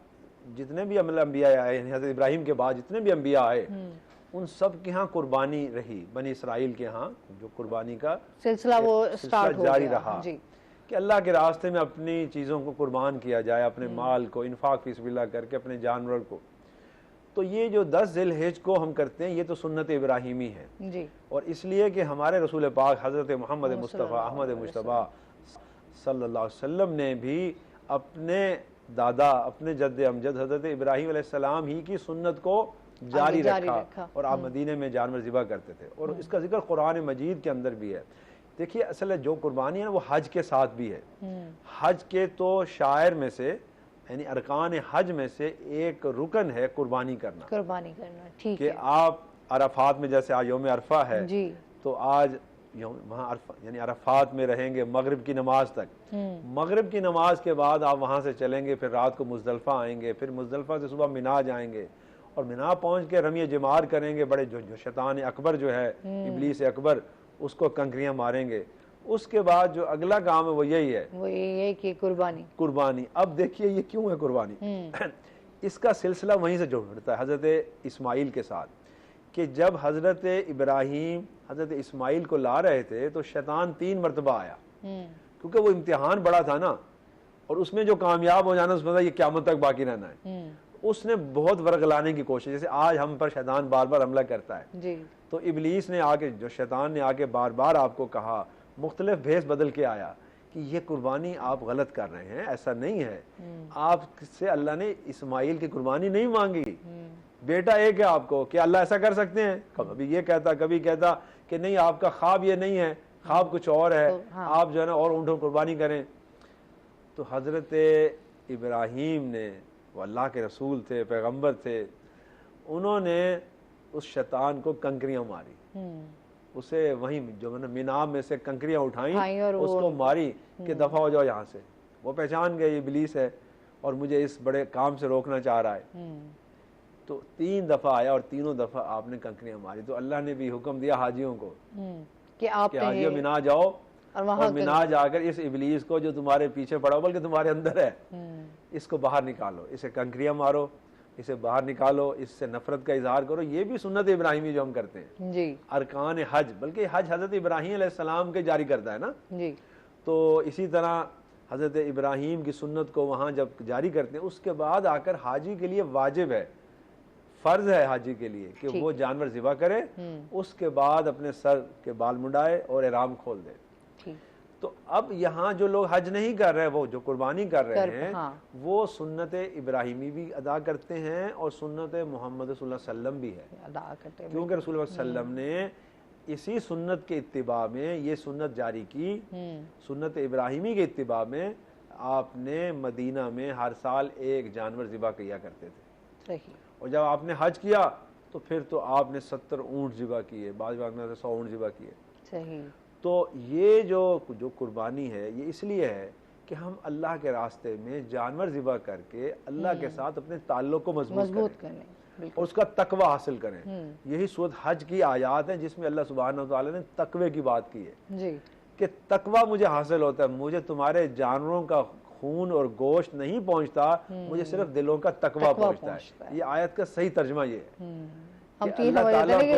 जितने भी अम्बिया आए, हज़रत इब्राहीम के बाद जितने भी अम्बिया आए, उन सब के यहाँ कुर्बानी रही। बनी इसराइल के यहाँ जो कुर्बानी का सिलसिला वो स्टार्ट जारी रहा जी। कि अल्लाह के रास्ते में अपनी चीज़ों को कुर्बान किया जाए, अपने माल को इन्फाक फी सबिलिल्लाह करके, अपने जानवर को। तो ये जो 10 ज़िलहिज को हम करते हैं, ये तो सुन्नत इब्राहीमी है जी। और इसलिए कि हमारे रसूल पाक हज़रत मोहम्मद मुस्तफ़ा अहमद मुश्तबा सल्लल्लाहु अलैहि वसल्लम ने भी अपने दादा, अपने जद्द अमजद हज़रत इब्राहीम अलैहिस्सलाम ही की सुन्नत को जारी रखा और आप मदीने में जानवर ज़िबा करते थे। और इसका जिक्र कुरान मजीद के अंदर भी है। देखिए, असल जो कुर्बानी है वो हज के साथ भी है। हज के तो शायर में से, यानी अरकान हज में से एक रुकन है कुर्बानी करना। ठीक है। आप अरफात में, जैसे आज यौम अरफा है जी, तो आज वहाँ अरफा यानी अरफात में रहेंगे मगरिब की नमाज तक। मगरिब की नमाज के बाद आप वहाँ से चलेंगे, फिर रात को मुजदलफा आएंगे, फिर मुजदलफा से सुबह मिना जाएंगे और मिना पहुँच के रमी जमार करेंगे। बड़े जो शैतान अकबर जो है, इब्लीस अकबर, उसको कंकरियाँ मारेंगे। उसके बाद जो अगला काम है वो यही है, वो ये कि कुर्बानी। अब देखिए ये क्यों है कुर्बानी। इसका सिलसिला वहीं से जुड़ता है हज़रत इस्माइल के साथ, कि जब हज़रत इब्राहीम हज़रत इस्माइल को ला रहे थे तो शैतान 3 मरतबा आया, क्योंकि वो इम्तिहान बड़ा था ना, और उसमें जो कामयाब हो जाना उसमें ये क़यामत तक बाकी रहना है। उसने बहुत वर्गलाने की कोशिश, जैसे आज हम पर शैतान बार बार हमला करता है जी। तो इब्लीस ने आके, जो शैतान ने आके बार बार आपको कहा, मुख्तलिफ भेस बदल के आया कि ये कुर्बानी आप गलत कर रहे हैं, ऐसा नहीं है। आपसे अल्लाह ने इस्माइल की कुर्बानी नहीं मांगी, बेटा एक है आपको, कि अल्लाह ऐसा कर सकते हैं? कभी ये कहता, कभी कहता कि नहीं, आपका ख्वाब ये नहीं है, ख्वाब कुछ और है, तो हाँ। आप जो है ना और ऊँटों कुर्बानी करें। तो हज़रत इब्राहीम ने, वो अल्लाह के रसूल थे, पैगम्बर थे, उन्होंने उस शैतान को कंकरियाँ मारी। उसे वहीं जो मैंने मीनाब में से कंकरियाँ उठाई और उसको मारी कि दफा हो जाओ यहाँ से। वो पहचान गए इब्लीस है और मुझे इस बड़े काम से रोकना चाह रहा है। तो 3 दफा आया और तीनों दफा आपने कंकरियाँ मारी। तो अल्लाह ने भी हुक्म दिया हाजियों को कि हाजियों मिना जाओ और मिना जाकर इस इब्लीस को जो तुम्हारे पीछे पड़ा, बल्कि तुम्हारे अंदर है, इसको बाहर निकालो, इसे कंकरियाँ मारो, इसे बाहर निकालो, इससे नफरत का इजहार करो। ये भी सुन्नत इब्राहीमी जो हम करते हैं जी। अरकान हज, बल्कि हज हजरत इब्राहीम अलैहिस्सलाम के जारी करता है ना जी। तो इसी तरह हजरत इब्राहीम की सुन्नत को वहाँ जब जारी करते हैं, उसके बाद आकर हाजी के लिए वाजिब है, फर्ज है हाजी के लिए कि वो जानवर ज़िबा करे, उसके बाद अपने सर के बाल मुंडाए और इहराम खोल दे। तो अब यहाँ जो लोग हज नहीं कर रहे, वो जो कुर्बानी कर रहे हैं, हाँ। वो सुन्नत इब्राहीमी भी अदा करते हैं और सुन्नत मोहम्मद सल्लल्लाहु अलैहि वसल्लम भी है अदा करते हैं, क्योंकि रसूल सल्लल्लाहु अलैहि वसल्लम ने इसी सुन्नत के इत्तिबा में ये सुन्नत जारी की। सुन्नत इब्राहीमी के इत्तिबा में आपने मदीना में हर साल एक जानवर ज़िबा किया करते थे। और जब आपने हज किया तो फिर तो आपने 70 ऊँट ज़िबा किए, बाद में 100 ऊँट ज़िबा किए। तो ये जो कुर्बानी है, ये इसलिए है कि हम अल्लाह के रास्ते में जानवर ज़िबा करके अल्लाह के साथ अपने ताल्लुक़ को मजबूत करें और उसका तकवा हासिल करें। यही सूरत हज की आयात है जिसमें अल्लाह सुब्हानहू व तआला ने तकवे की बात की है जी। कि तकवा मुझे हासिल होता है, मुझे तुम्हारे जानवरों का खून और गोश्त नहीं पहुँचता, मुझे सिर्फ दिलों का तकवा पहुँचता है। ये आयत का सही तर्जुमा ये है। हम कि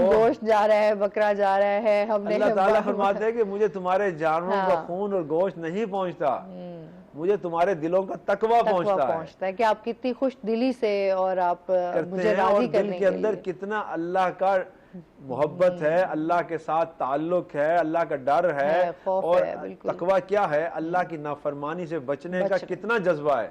गोश्त जा रहा है, बकरा जा रहा है, हमने अल्लाह ताला फरमाते हैं कि मुझे तुम्हारे जानवरों का खून और गोश्त नहीं पहुंचता, मुझे तुम्हारे दिलों का तकवा पहुंचता है कि आप कितनी खुश दिली से और आप मुझे हैं, और राजी दिल करने के अंदर कितना अल्लाह का मोहब्बत है, अल्लाह के साथ ताल्लुक है, अल्लाह का डर है, खौफ और है, बिल्कुल। तकवा क्या है, अल्लाह की नाफरमानी से बचने का कितना जज्बा है।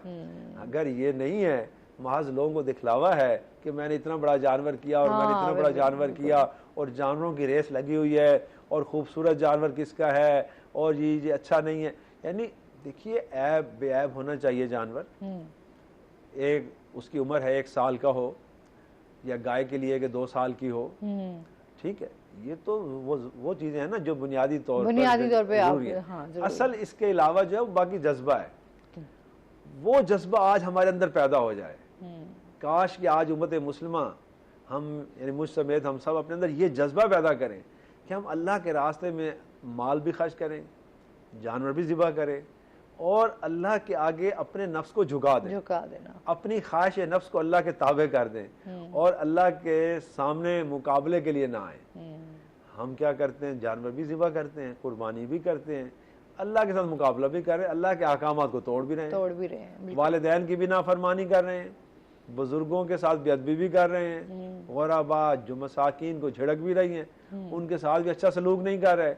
अगर ये नहीं है, महज लोगों को दिखलावा है कि मैंने इतना बड़ा जानवर किया और मैंने इतना बड़ा जानवर किया, और जानवरों की रेस लगी हुई है, और खूबसूरत जानवर किसका है, और ये अच्छा नहीं है। यानी देखिए, ऐब बेऐब होना चाहिए जानवर। एक उसकी उम्र है 1 साल का हो, या गाय के लिए कि 2 साल की हो, ठीक है, ये तो वो चीजें हैं ना जो बुनियादी तौर पे जरूरी है। असल इसके अलावा जो है बाकी जज्बा है, वो जज्बा आज हमारे अंदर पैदा हो जाए। काश कि आज उम्मत मुस्लिमा, हम यानी मुझ समेत हम सब अपने अंदर ये जज्बा पैदा करें कि हम अल्लाह के रास्ते में माल भी खर्च करें, जानवर भी ज़िबा करें, और अल्लाह के आगे अपने नफ्स को झुका देना, अपनी ख्वाहिश नफ्स को अल्लाह के ताबे कर दें, और अल्लाह के सामने मुकाबले के लिए ना आए। हम क्या करते हैं, जानवर भी ज़िबा करते हैं, कुर्बानी भी करते हैं, अल्लाह के साथ मुकाबला भी कर रहे हैं, अल्लाह के अहकामात को तोड़ भी रहे हैं, वालिदैन की भी नाफरमानी कर रहे हैं, बुजुर्गों के साथ बेअदबी भी कर रहे हैं, गौराबाज जो मसाकीन को झिड़क भी रही हैं, उनके साथ भी अच्छा सलूक नहीं कर रहे।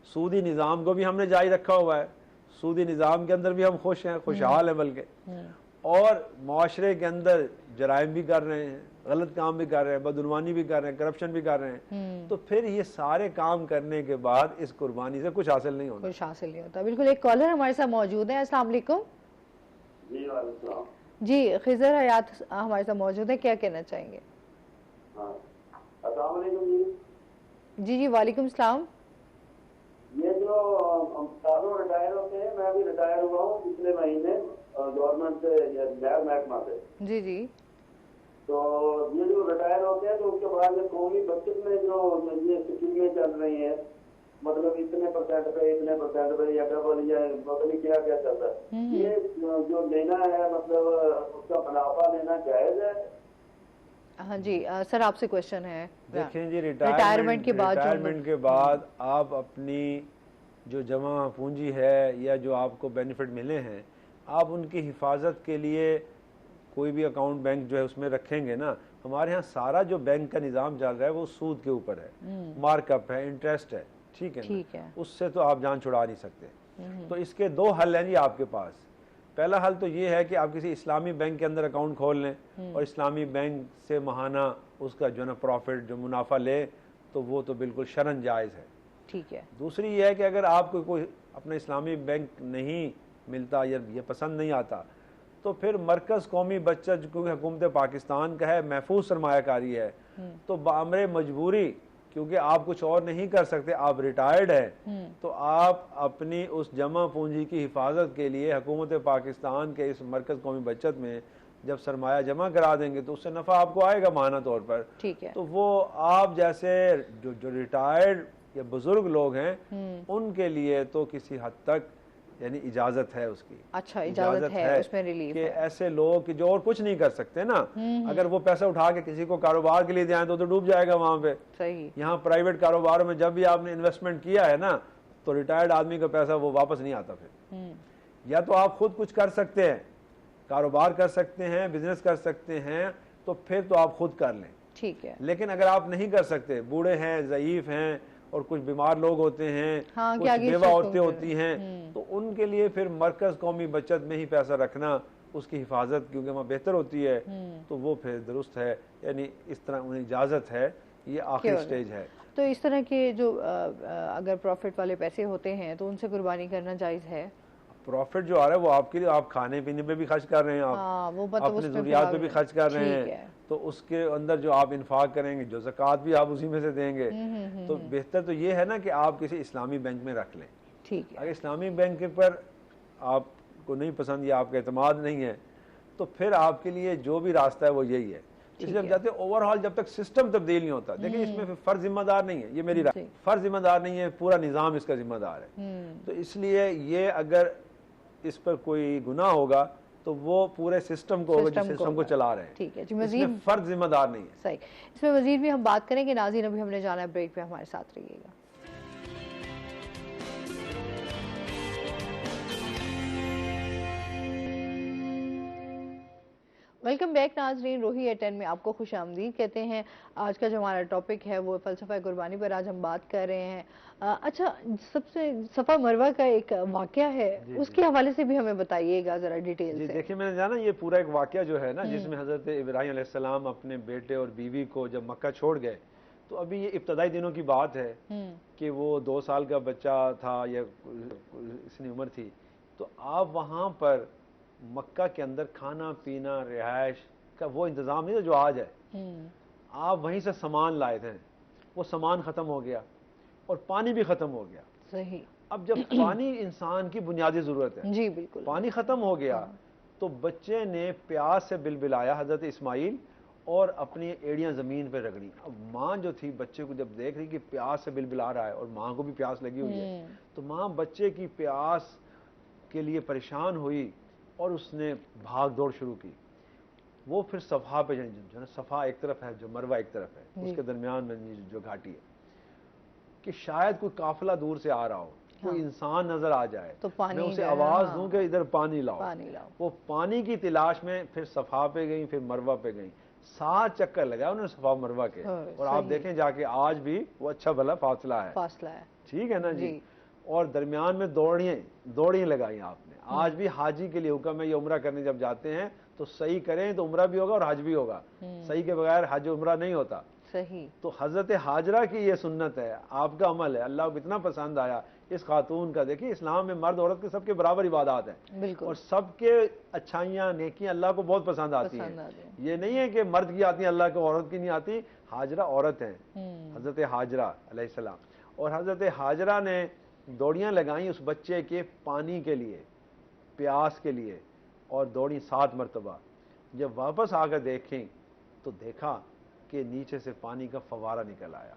सूदी निज़ाम को भी हमने जारी रखा हुआ है, सूदी निज़ाम के अंदर भी हम खुश हैं, खुशहाल हैं बल्कि, और मुआशरे के अंदर जराइम भी कर रहे हैं, गलत काम भी कर रहे हैं, बदउनवानी भी कर रहे हैं, करप्शन भी कर रहे हैं। तो फिर ये सारे काम करने के बाद इस कुर्बानी से कुछ हासिल नहीं होता। बिल्कुल। एक कॉलर हमारे साथ मौजूद है। अस्सलाम वालेकुम। जी, खिजर हयात हमारे साथ मौजूद है, क्या कहना चाहेंगे? जी जी, वालेकुम सलाम। ये जो सालों रिटायर होते हैं, मैं भी रिटायर हुआ हूँ पिछले महीने गवर्नमेंट से, लैब महकमा से। जी जी। तो ये जो रिटायर होते हैं तो उसके बाद कौमी बचत में जो ये स्कीमें चल रही है, मतलब इतने % पे, इतने % पे, या डबल, या बदली, क्या क्या चल रहा है, ये जो लेना है, मतलब उसका मुनाफा लेना जायज है? हाँ जी, सर आपसे क्वेश्चन है। देखें जी, रिटायरमेंट के बाद आप अपनी जो जमा पूंजी है या जो आपको बेनिफिट मिले हैं, आप उनकी हिफाजत के लिए कोई भी अकाउंट बैंक जो है उसमें रखेंगे ना। हमारे यहाँ सारा जो बैंक का निज़ाम चल रहा है वो सूद के ऊपर है, मार्कअप है, इंटरेस्ट है, ठीक है, उससे तो आप जान छुड़ा नहीं सकते। तो इसके 2 हल हैं जी आपके पास। पहला हल तो ये है कि आप किसी इस्लामी बैंक के अंदर अकाउंट खोल लें, और इस्लामी बैंक से माहाना उसका जो है ना प्रॉफिट, जो मुनाफा ले, तो वो तो बिल्कुल शरन जायज़ है, ठीक है। दूसरी ये है कि अगर आपको कोई अपना इस्लामी बैंक नहीं मिलता या ये पसंद नहीं आता, तो फिर मरकज़ कौमी बचत, क्योंकि हुकूमत पाकिस्तान का है, महफूज सरमायाकारी है, तो बामरे मजबूरी, क्योंकि आप कुछ और नहीं कर सकते, आप रिटायर्ड हैं, तो आप अपनी उस जमा पूंजी की हिफाजत के लिए हुकूमत पाकिस्तान के इस मरकज़ कौमी बचत में जब सरमाया जमा करा देंगे तो उससे नफ़ा आपको आएगा माहाना तौर पर, ठीक है। तो वो आप जैसे जो रिटायर्ड या बुजुर्ग लोग हैं उनके लिए तो किसी हद तक यानी इजाजत है उसकी। अच्छा, इजाजत है उसमें रिलीफ कि है। ऐसे लोग कि जो और कुछ नहीं कर सकते ना, अगर वो पैसा उठा के किसी को कारोबार के लिए दें तो डूब जाएगा वहां पे। सही। यहाँ प्राइवेट कारोबारों में जब भी आपने इन्वेस्टमेंट किया है ना, तो रिटायर्ड आदमी का पैसा वो वापस नहीं आता फिर। या तो आप खुद कुछ कर सकते हैं, कारोबार कर सकते हैं, बिजनेस कर सकते हैं, तो फिर तो आप खुद कर लें, ठीक है। लेकिन अगर आप नहीं कर सकते, बूढ़े हैं, ज़ईफ हैं, और कुछ बीमार लोग होते हैं, हाँ, कुछ बेवा औरतें होती हैं, तो उनके लिए फिर मरकज़ कौमी बचत में ही पैसा रखना, उसकी हिफाजत क्योंकि वहाँ बेहतर होती है, तो वो फिर दुरुस्त है। यानी इस तरह उन्हें इजाज़त है, ये आखिरी स्टेज है। तो इस तरह के जो अगर प्रॉफिट वाले पैसे होते हैं तो उनसे कुर्बानी करना जायज़ है? प्रॉफिट जो आ रहा है वो आपके लिए, आप खाने पीने पे भी खर्च कर रहे हैं, आप वो अपनी ज़रूरियात पे भी खर्च कर रहे हैं, तो उसके अंदर जो आप इन्फाक करेंगे, जो ज़कात भी आप उसी में से देंगे, तो बेहतर तो ये है ना कि आप किसी इस्लामी बैंक में रख लें, ठीक है। अगर इस्लामी बैंक पर आपको नहीं पसंद या आपका एतमाद नहीं है, तो फिर आपके लिए जो भी रास्ता है वो यही है। इसलिए हम जाते हैं ओवरऑल जब तक सिस्टम तब्दील नहीं होता, देखिए इसमें फर्ज जिम्मेदार नहीं है, ये मेरी राय, फर्ज जिम्मेदार नहीं है, पूरा निज़ाम इसका जिम्मेदार है। तो इसलिए ये अगर इस पर कोई गुनाह होगा तो वो पूरे सिस्टम को होगा, जिस सिस्टम को चला रहे हैं, ठीक है जी। मजीद फर्ज जिम्मेदार नहीं है। सही। इसमें मजीद भी हम बात करेंगे। नाज़रीन, अभी हमने जाना है ब्रेक पे, हमारे साथ रहिएगा। वेलकम बैक नाजरीन, रोही एट 10 में आपको खुश आमदीद कहते हैं। आज का जो हमारा टॉपिक है वो फ़लसफ़ा कुर्बानी पर आज हम बात कर रहे हैं। अच्छा, सबसे सफ़ा मरवा का एक वाक़या है, उसके हवाले से भी हमें बताइएगा ज़रा डिटेल जी से। देखिए, मैंने जाना ये पूरा एक वाक़या जो है ना, जिसमें हज़रत इब्राहीम अलैहिस्सलाम अपने बेटे और बीवी को जब मक्का छोड़ गए, तो अभी ये इब्तदाई दिनों की बात है कि वो 2 साल का बच्चा था या इतनी उम्र थी। तो आप वहाँ पर मक्का के अंदर खाना पीना रिहाइश का वो इंतज़ाम नहीं था जो आज है। आप वहीं से सामान लाए थे, वो सामान ख़त्म हो गया और पानी भी ख़त्म हो गया। सही। अब जब पानी इंसान की बुनियादी ज़रूरत है, जी बिल्कुल, पानी ख़त्म हो गया, तो बच्चे ने प्यास से बिलबिलाया हज़रत इस्माइल और अपनी एड़ियाँ ज़मीन पर रगड़ी। अब माँ जो थी बच्चे को जब देख रही कि प्यास से बिलबिला रहा है और माँ को भी प्यास लगी हुई है, तो माँ बच्चे की प्यास के लिए परेशान हुई और उसने भाग दौड़ शुरू की। वो फिर सफ़ा पे जो ना, सफ़ा एक तरफ है, जो मरवा एक तरफ है, उसके दरमियान में जो घाटी है, कि शायद कोई काफिला दूर से आ रहा हो, कोई इंसान नजर आ जाए तो पानी मैं उसे आवाज दूं कि इधर पानी लाओ। पानी लाओ। वो पानी की तलाश में फिर सफ़ा पे गई, फिर मरवा पे गई। 7 चक्कर लगाया उन्होंने सफ़ा मरवा के। और आप देखें जाके आज भी वो अच्छा भला फासला है, ठीक है ना जी। और दरमियान में दौड़ियां लगाई आपने। आज भी हाजी के लिए हुक्म है, ये उम्रा करने जब जाते हैं तो सही करें तो उम्रा भी होगा और हज भी होगा। सही के बगैर हज उम्रा नहीं होता। सही। तो हजरत हाजरा की ये सुन्नत है, आपका अमल है, अल्लाह को इतना पसंद आया इस खातून का। देखिए, इस्लाम में मर्द औरत के सबके बराबर इबादत है और सबके अच्छाइयाँ नेकियां अल्लाह को बहुत पसंद आती हैं। ये नहीं है कि मर्द की आती है अल्लाह को, औरत की नहीं आती। हाजरा औरत है, हजरत हाजरा अलैहिस्सलाम। और हजरत हाजरा ने दौड़ियां लगाई उस बच्चे के पानी के लिए, प्यास के लिए, और दौड़ी 7 मरतबा। जब वापस आकर देखें तो देखा कि नीचे से पानी का फवारा निकल आया।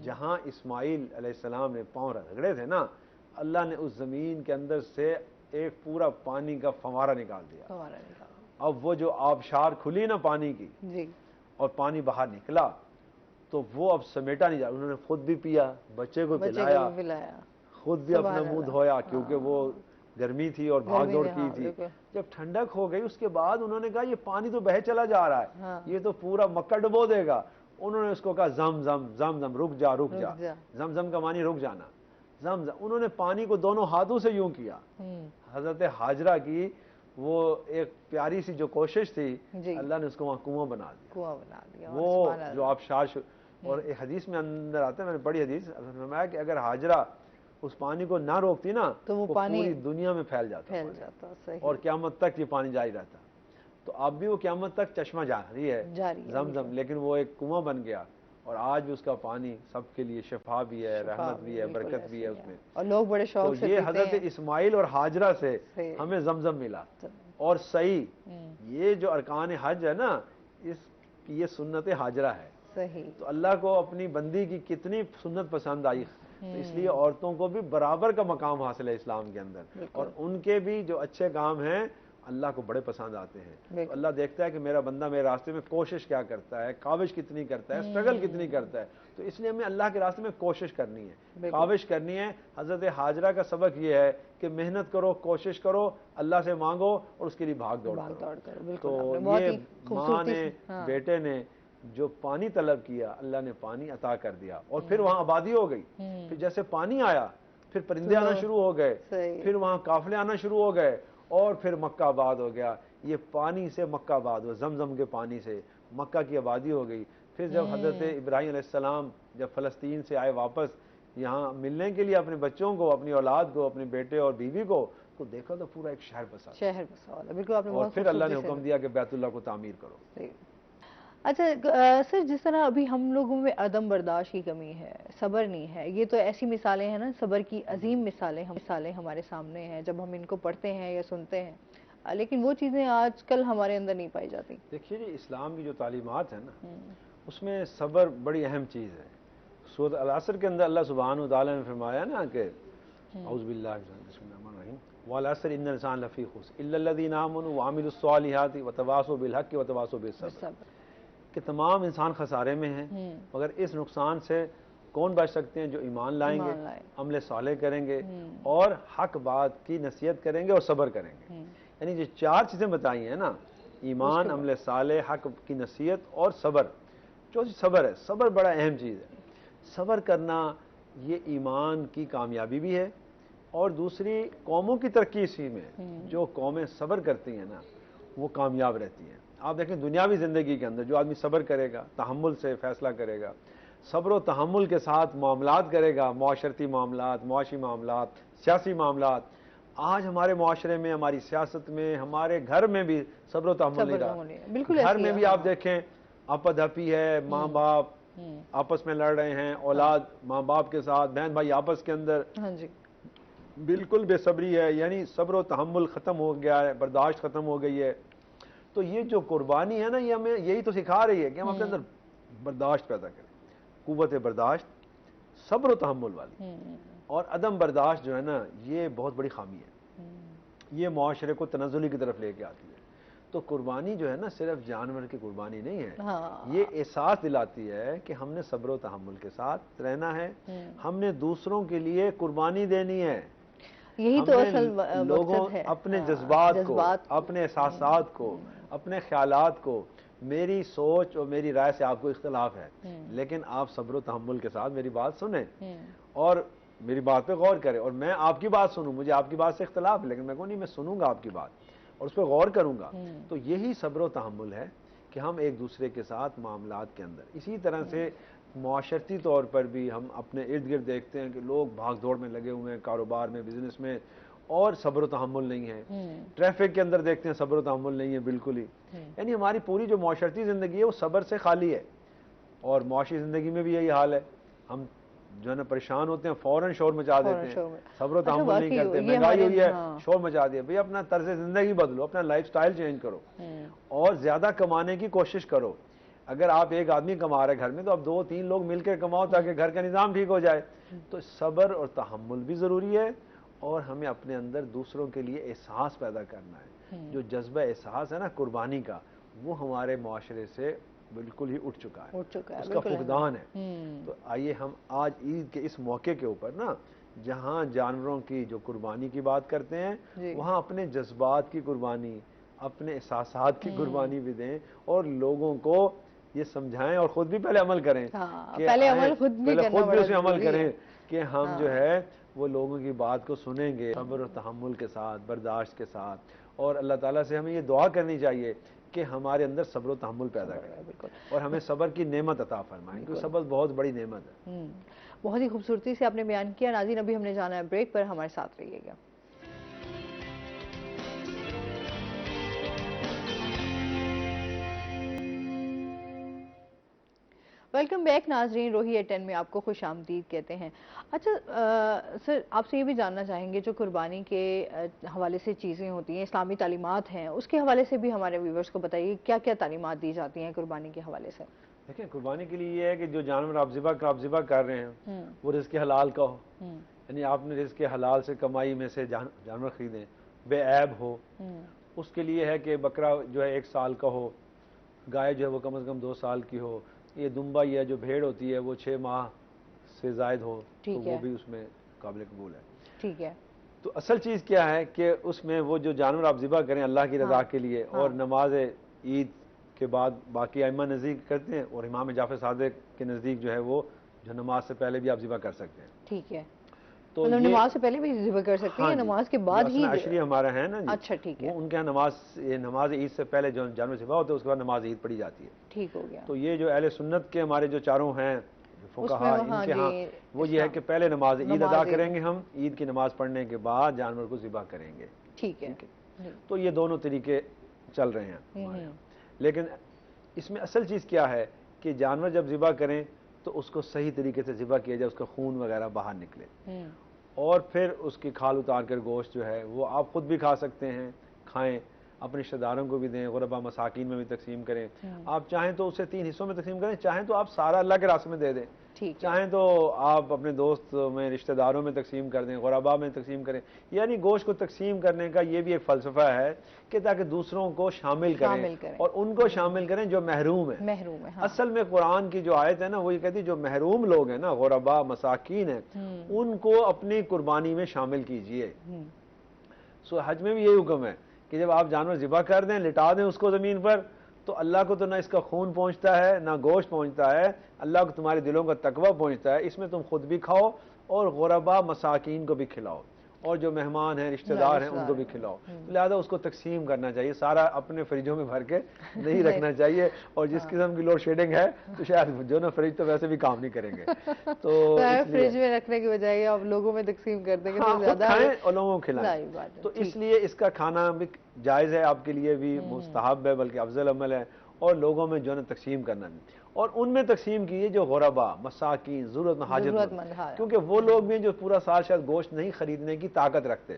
जहां इस्माइल अलैहिस्सलाम ने पांव रगड़े थे ना, अल्लाह ने उस जमीन के अंदर से एक पूरा पानी का फवारा निकाल दिया। अब वो जो आबशार खुली ना पानी की जी, और पानी बाहर निकला, तो वो अब समेटा नहीं जा। उन्होंने खुद भी पिया, बच्चे को पिलाया, खुद भी अपना मुंह धोया, क्योंकि वो गर्मी थी और भाग दौड़ की थी। जब ठंडक हो गई उसके बाद उन्होंने कहा ये पानी तो बह चला जा रहा है, ये तो पूरा मक्का डुबो देगा। उन्होंने उसको कहा जम जम जम जम, रुक जा रुक जा। जम जम का मानी रुक जाना, जम जम। उन्होंने पानी को दोनों हाथों से यूं किया। हजरत हाजरा की वो एक प्यारी सी जो कोशिश थी, अल्लाह ने उसको वहां कुआं बना दिया। वो जो आबशार। और एक हदीस में अंदर आता है, मैंने पढ़ी हदीस, फरमाया कि अगर हाजरा उस पानी को ना रोकती ना तो वो पानी पूरी दुनिया में फैल जाता सही। और क़यामत तक ये पानी जारी रहता। तो अब भी वो क़यामत तक चश्मा जारी है ज़मज़म, लेकिन वो एक कुआं बन गया और आज भी उसका पानी सबके लिए शिफा भी है, रहमत भी है, बरकत भी है उसमें, और लोग बड़े शौक से। तो ये हजरत इस्माइल और हाजरा से हमें ज़मज़म मिला। और सही ये जो अरकान हज है ना, ये सुन्नत हाजरा है। सही। तो अल्लाह को अपनी बंदी की कितनी सुन्नत पसंद आई, तो इसलिए औरतों को भी बराबर का मकाम हासिल है इस्लाम के अंदर। और उनके भी जो अच्छे काम हैं अल्लाह को बड़े पसंद आते हैं। तो अल्लाह देखता है कि मेरा बंदा मेरे रास्ते में कोशिश क्या करता है, काविश कितनी करता है, स्ट्रगल कितनी करता है। तो इसलिए हमें अल्लाह के रास्ते में कोशिश करनी है, काविश करनी है। हजरत हाजरा का सबक ये है कि मेहनत करो, कोशिश करो, अल्लाह से मांगो और उसके लिए भाग दौड़ करो। तो ये माँ ने, बेटे ने जो पानी तलब किया, अल्लाह ने पानी अता कर दिया। और फिर वहां आबादी हो गई। फिर जैसे पानी आया, फिर परिंदे आना शुरू हो गए, फिर वहां काफिले आना शुरू हो गए, और फिर मक्का आबाद हो गया। ये पानी से मक्का आबाद हुआ, जमजम के पानी से मक्का की आबादी हो गई। फिर जब हजरत इब्राहीम अलैहिस्सलाम जब फलस्तीन से आए वापस यहाँ मिलने के लिए अपने बच्चों को, अपनी औलाद को, अपने बेटे और बीवी को, तो देखा तो पूरा एक शहर बसा। बिल्कुल। और फिर अल्लाह ने हुक्म दिया कि बैतुल्लाह को तामीर करो। अच्छा सर, जिस तरह अभी हम लोगों में अदम बर्दाश्त की कमी है, सब्र नहीं है, ये तो ऐसी मिसालें हैं ना, सब्र की अजीम मिसालें हमारे सामने हैं जब हम इनको पढ़ते हैं या सुनते हैं, लेकिन वो चीज़ें आजकल हमारे अंदर नहीं पाई जाती। देखिए जी, इस्लाम की जो तालीमात है ना, उसमें सब्र बड़ी अहम चीज़ है। सूरत अल असर के अंदर अल्लाह सुब्हानहू व तआला ने फरमाया ना कि औज़ु बिल्लाहि बिस्मिल्लाहिर्रहमानिर्रहीम वल अस्र इन्नल इंसान लफ़ी खुस्र इल्लल्लज़ीना आमनू व अमिलुस सालिहाति व तवासौ बिल हक़्क़ि व तवासौ बिस सब्र, कि तमाम इंसान खसारे में हैं, मगर इस नुकसान से कौन बच सकते हैं? जो ईमान लाएंगे, अमल साले करेंगे और हक बात की नसीहत करेंगे और सब्र करेंगे। यानी जो 4 चीज़ें बताई हैं ना, ईमान, अमल साले, हक की नसीहत और सब्र। चौथी सब्र है। सब्र बड़ा अहम चीज़ है। सब्र करना ये ईमान की कामयाबी भी है और दूसरी कौमों की तरक्की इसी में। जो कौमें सब्र करती हैं ना वो कामयाब रहती हैं। आप देखें दुनियावी ज़िंदगी के अंदर जो आदमी सब्र करेगा, तहम्मुल से फ़ैसला करेगा, सब्र व तहम्मुल के साथ मामलात करेगा, माशरती मामलात, मुआशी मामलात, सियासी मामलात। आज हमारे माशरे में, हमारी सियासत में, हमारे घर में भी सब्र व तहम्मुल नहीं रहा। घर में भी आप देखें आपधापी है, माँ बाप आपस में लड़ रहे हैं, औलाद माँ बाप के साथ, बहन भाई आपस के अंदर बिल्कुल बेसब्री है, यानी सब्र व तहम्मुल ख़त्म हो गया है, बर्दाश्त ख़त्म हो गई है। तो ये जो कुर्बानी है ना, ये हमें यही तो सिखा रही है कि हम अपने अंदर बर्दाश्त पैदा करें, कुव्वत बर्दाश्त, सब्र व तहम्मुल वाली। और अदम बर्दाश्त जो है ना ये बहुत बड़ी खामी है, ये माशरे को तनज़ुली की तरफ लेके आती है। तो कुर्बानी जो है ना सिर्फ जानवर की कुर्बानी नहीं है। ये एहसास दिलाती है कि हमने सब्र व तहम्मुल के साथ रहना है, हमने दूसरों के लिए कुर्बानी देनी है। यही तो असल लोगों है। अपने जज्बात को, अपने एहसासात को, अपने ख्यालात को, मेरी सोच और मेरी राय से आपको इख्तलाफ है, लेकिन आप सब्र व तहम्मुल के साथ मेरी बात सुने और मेरी बात पे गौर करें, और मैं आपकी बात सुनूं। मुझे आपकी बात से इख्तलाफ है, लेकिन मैं कहूँ नहीं, मैं सुनूंगा आपकी बात और उस पर गौर करूंगा। तो यही सब्र व तहम्मुल है कि हम एक दूसरे के साथ मामलात के अंदर, इसी तरह से माशरती तौर पर भी हम अपने इर्द गिर्द देखते हैं कि लोग भाग दौड़ में लगे हुए हैं, कारोबार में, बिजनेस में, और सब्र व तहम्मुल नहीं है। ट्रैफिक के अंदर देखते हैं सब्र व तहम्मुल नहीं है बिल्कुल ही। यानी हमारी पूरी जो माशरती ज़िंदगी है वो सब्र से खाली है। और मुआशी ज़िंदगी में भी यही हाल है। हम जो है ना परेशान होते हैं, फौरन शोर मचा देते हैं, सब्र व तहम्मुल नहीं करते। महंगाई हुई है, शोर मचा दिया। भाई अपना तर्ज ज़िंदगी बदलो, अपना लाइफस्टाइल चेंज करो और ज़्यादा कमाने की कोशिश करो। अगर आप एक आदमी कमा रहे घर में तो आप 2-3 लोग मिलकर कमाओ ताकि घर का निज़ाम ठीक हो जाए। तो सब्र और तहम्मुल भी ज़रूरी है और हमें अपने अंदर दूसरों के लिए एहसास पैदा करना है। जो जज्बा एहसास है ना कुर्बानी का, वो हमारे माशरे से बिल्कुल ही उठ चुका है, उसका फुकदान है। तो आइए हम आज ईद के इस मौके के ऊपर ना, जहाँ जानवरों की जो कुर्बानी की बात करते हैं, वहाँ अपने जज्बात की कुर्बानी, अपने एहसासात की कुर्बानी भी दें और लोगों को ये समझाएं और खुद भी पहले अमल करें। कि पहले खुद भी उसमें अमल करें कि हम जो है वो लोगों की बात को सुनेंगे सब्र और तहम्मुल के साथ, बर्दाश्त के साथ। और अल्लाह ताला से हमें ये दुआ करनी चाहिए कि हमारे अंदर सब्र और तहम्मुल पैदा करें और हमें सब्र की नेमत अता फरमाएं, क्योंकि सब्र बहुत बड़ी नेमत है। बहुत ही खूबसूरती से आपने बयान किया। नाज़रीन, अभी हमने जाना है ब्रेक पर, हमारे साथ रहिएगा। वेलकम बैक नाजरीन, रोही एट10 में आपको खुश आमदीद कहते हैं। अच्छा सर, आपसे ये भी जानना चाहेंगे, जो कुर्बानी के हवाले से चीज़ें होती हैं, इस्लामी तालीमात हैं, उसके हवाले से भी हमारे व्यूवर्स को बताइए क्या क्या तालीमात दी जाती हैं कुर्बानी के हवाले से। देखिए, कुर्बानी के लिए ये है कि जो जानवर आप ज़िबा कर रहे हैं वो रिज़्क़ हलाल का हो, यानी आपने रिज़्क़ हलाल से कमाई में से जानवर खरीदें, बेऐब हो। उसके लिए है कि बकरा जो है 1 साल का हो, गाय जो है वो कम से कम 2 साल की हो, ये दुम्बा या जो भेड़ होती है वो 6 माह से ज़ायद हो, तो वो भी उसमें काबिल कबूल है। ठीक है। तो असल चीज़ क्या है कि उसमें वो जो जानवर आप ज़िबा करें अल्लाह की रज़ा के लिए, और नमाज ईद के बाद बाकी अइम्मा नज़दीक करते हैं और इमाम जाफ़र सादिक के नज़दीक जो है वो जो नमाज से पहले भी आप ज़िबा कर सकते हैं। ठीक है। तो मतलब नमाज से पहले भी ज़िबा कर सकते हैं, नमाज के बाद ही अशरी हमारा है ना। अच्छा, ठीक है। उनके यहाँ नमाज ईद से पहले जो जानवर ज़िबा होते हैं उसके बाद नमाज ईद पढ़ी जाती है। ठीक हो गया। तो ये जो अहले सुन्नत के हमारे जो चारों हैं फुक़हा, इनके यहाँ वो ये है कि पहले नमाज ईद अदा करेंगे, हम ईद की नमाज पढ़ने के बाद जानवर को ज़िबा करेंगे। ठीक है। तो ये दोनों तरीके चल रहे हैं। लेकिन इसमें असल चीज़ क्या है कि जानवर जब ज़िबा करें तो उसको सही तरीके से ज़िबा किया जाए, उसका खून वगैरह बाहर निकले, और फिर उसकी खाल उतार कर गोश्त जो है वो आप खुद भी खा सकते हैं, खाएं, अपने रिश्तेदारों को भी दें, गुरबा मसाकिन में भी तकसीम करें। आप चाहें तो उसे 3 हिस्सों में तकसीम करें, चाहें तो आप सारा अल्लाह के रास्ते में दे दें, चाहें तो आप अपने दोस्त में, रिश्तेदारों में तकसीम कर दें, गुरबा में तकसीम करें। यानी गोश्त को तकसीम करने का ये भी एक फ़लसफ़ा है कि ताकि दूसरों को शामिल करें और उनको शामिल करें जो महरूम है। असल में कुरान की जो आयत है ना वो ये कहती है जो महरूम लोग हैं ना, गुरबा मसाकिन है, उनको अपनी कुर्बानी में शामिल कीजिए। सो हज में भी यही हुक्म है कि जब आप जानवर ज़िबा कर दें, लिटा दें उसको ज़मीन पर, तो अल्लाह को तो ना इसका खून पहुंचता है ना गोश्त पहुंचता है, अल्लाह को तुम्हारे दिलों का तकवा पहुंचता है। इसमें तुम खुद भी खाओ और गुरबा मसाकीन को भी खिलाओ, और जो मेहमान हैं, रिश्तेदार हैं, उनको भी खिलाओ। तो लिहाजा उसको तकसीम करना चाहिए, सारा अपने फ्रिजों में भर के नहीं रखना चाहिए। और जिस किस्म की लोड शेडिंग है तो शायद जो ना फ्रिज तो वैसे भी काम नहीं करेंगे। तो फ्रिज में रखने की बजाय आप लोगों में तकसीम कर देंगे हाँ, तो ज्यादा खाएं और लोगों को खिलाएं। तो इसलिए इसका खाना भी जायज़ है आपके लिए, भी मुस्तहब है, बल्कि अफजल अमल है। और लोगों में जो है तकसीम करना भी, और उनमें तकसीम कीजिए जो गुरबा, मसाकीन, ज़रूरत हाजतमंद, क्योंकि वो लोग भी जो पूरा साल शायद गोश्त नहीं खरीदने की ताकत रखते,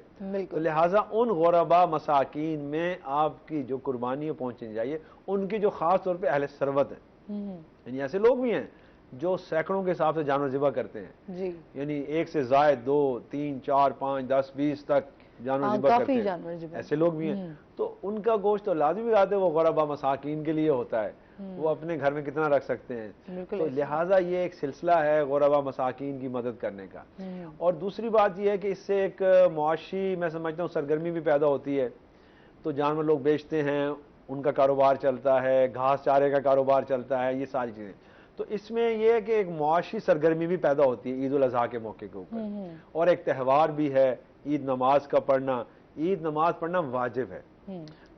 तो लिहाजा उन गुरबा मसाकीन में आपकी जो कुर्बानी पहुंचनी चाहिए, उनकी जो खास तौर पे अहले सरवत है, यानी ऐसे लोग भी हैं जो सैकड़ों के हिसाब से जानवर ज़िबा करते हैं, यानी एक से ज़ायद 2, 3, 4, 5, 10, 20 तक जानवर ज़िबा करते हैं, ऐसे लोग भी हैं। तो उनका गोश्त तो लाजमी बात है वो गुरबा मसाकीन के लिए होता है, वो अपने घर में कितना रख सकते हैं। तो लिहाजा ये एक सिलसिला है गुरबा मसाकीन की मदद करने का। और दूसरी बात यह है कि इससे एक मुआशी, मैं समझता हूँ, सरगर्मी भी पैदा होती है। तो जानवर लोग बेचते हैं, उनका कारोबार चलता है, घास चारे का कारोबार चलता है, ये सारी चीज़ें। तो इसमें यह है कि एक मुआशी सरगर्मी भी पैदा होती है ईद उल अज़हा के मौके के ऊपर, और एक त्यौहार भी है ईद नमाज का पढ़ना। ईद नमाज पढ़ना वाजिब है,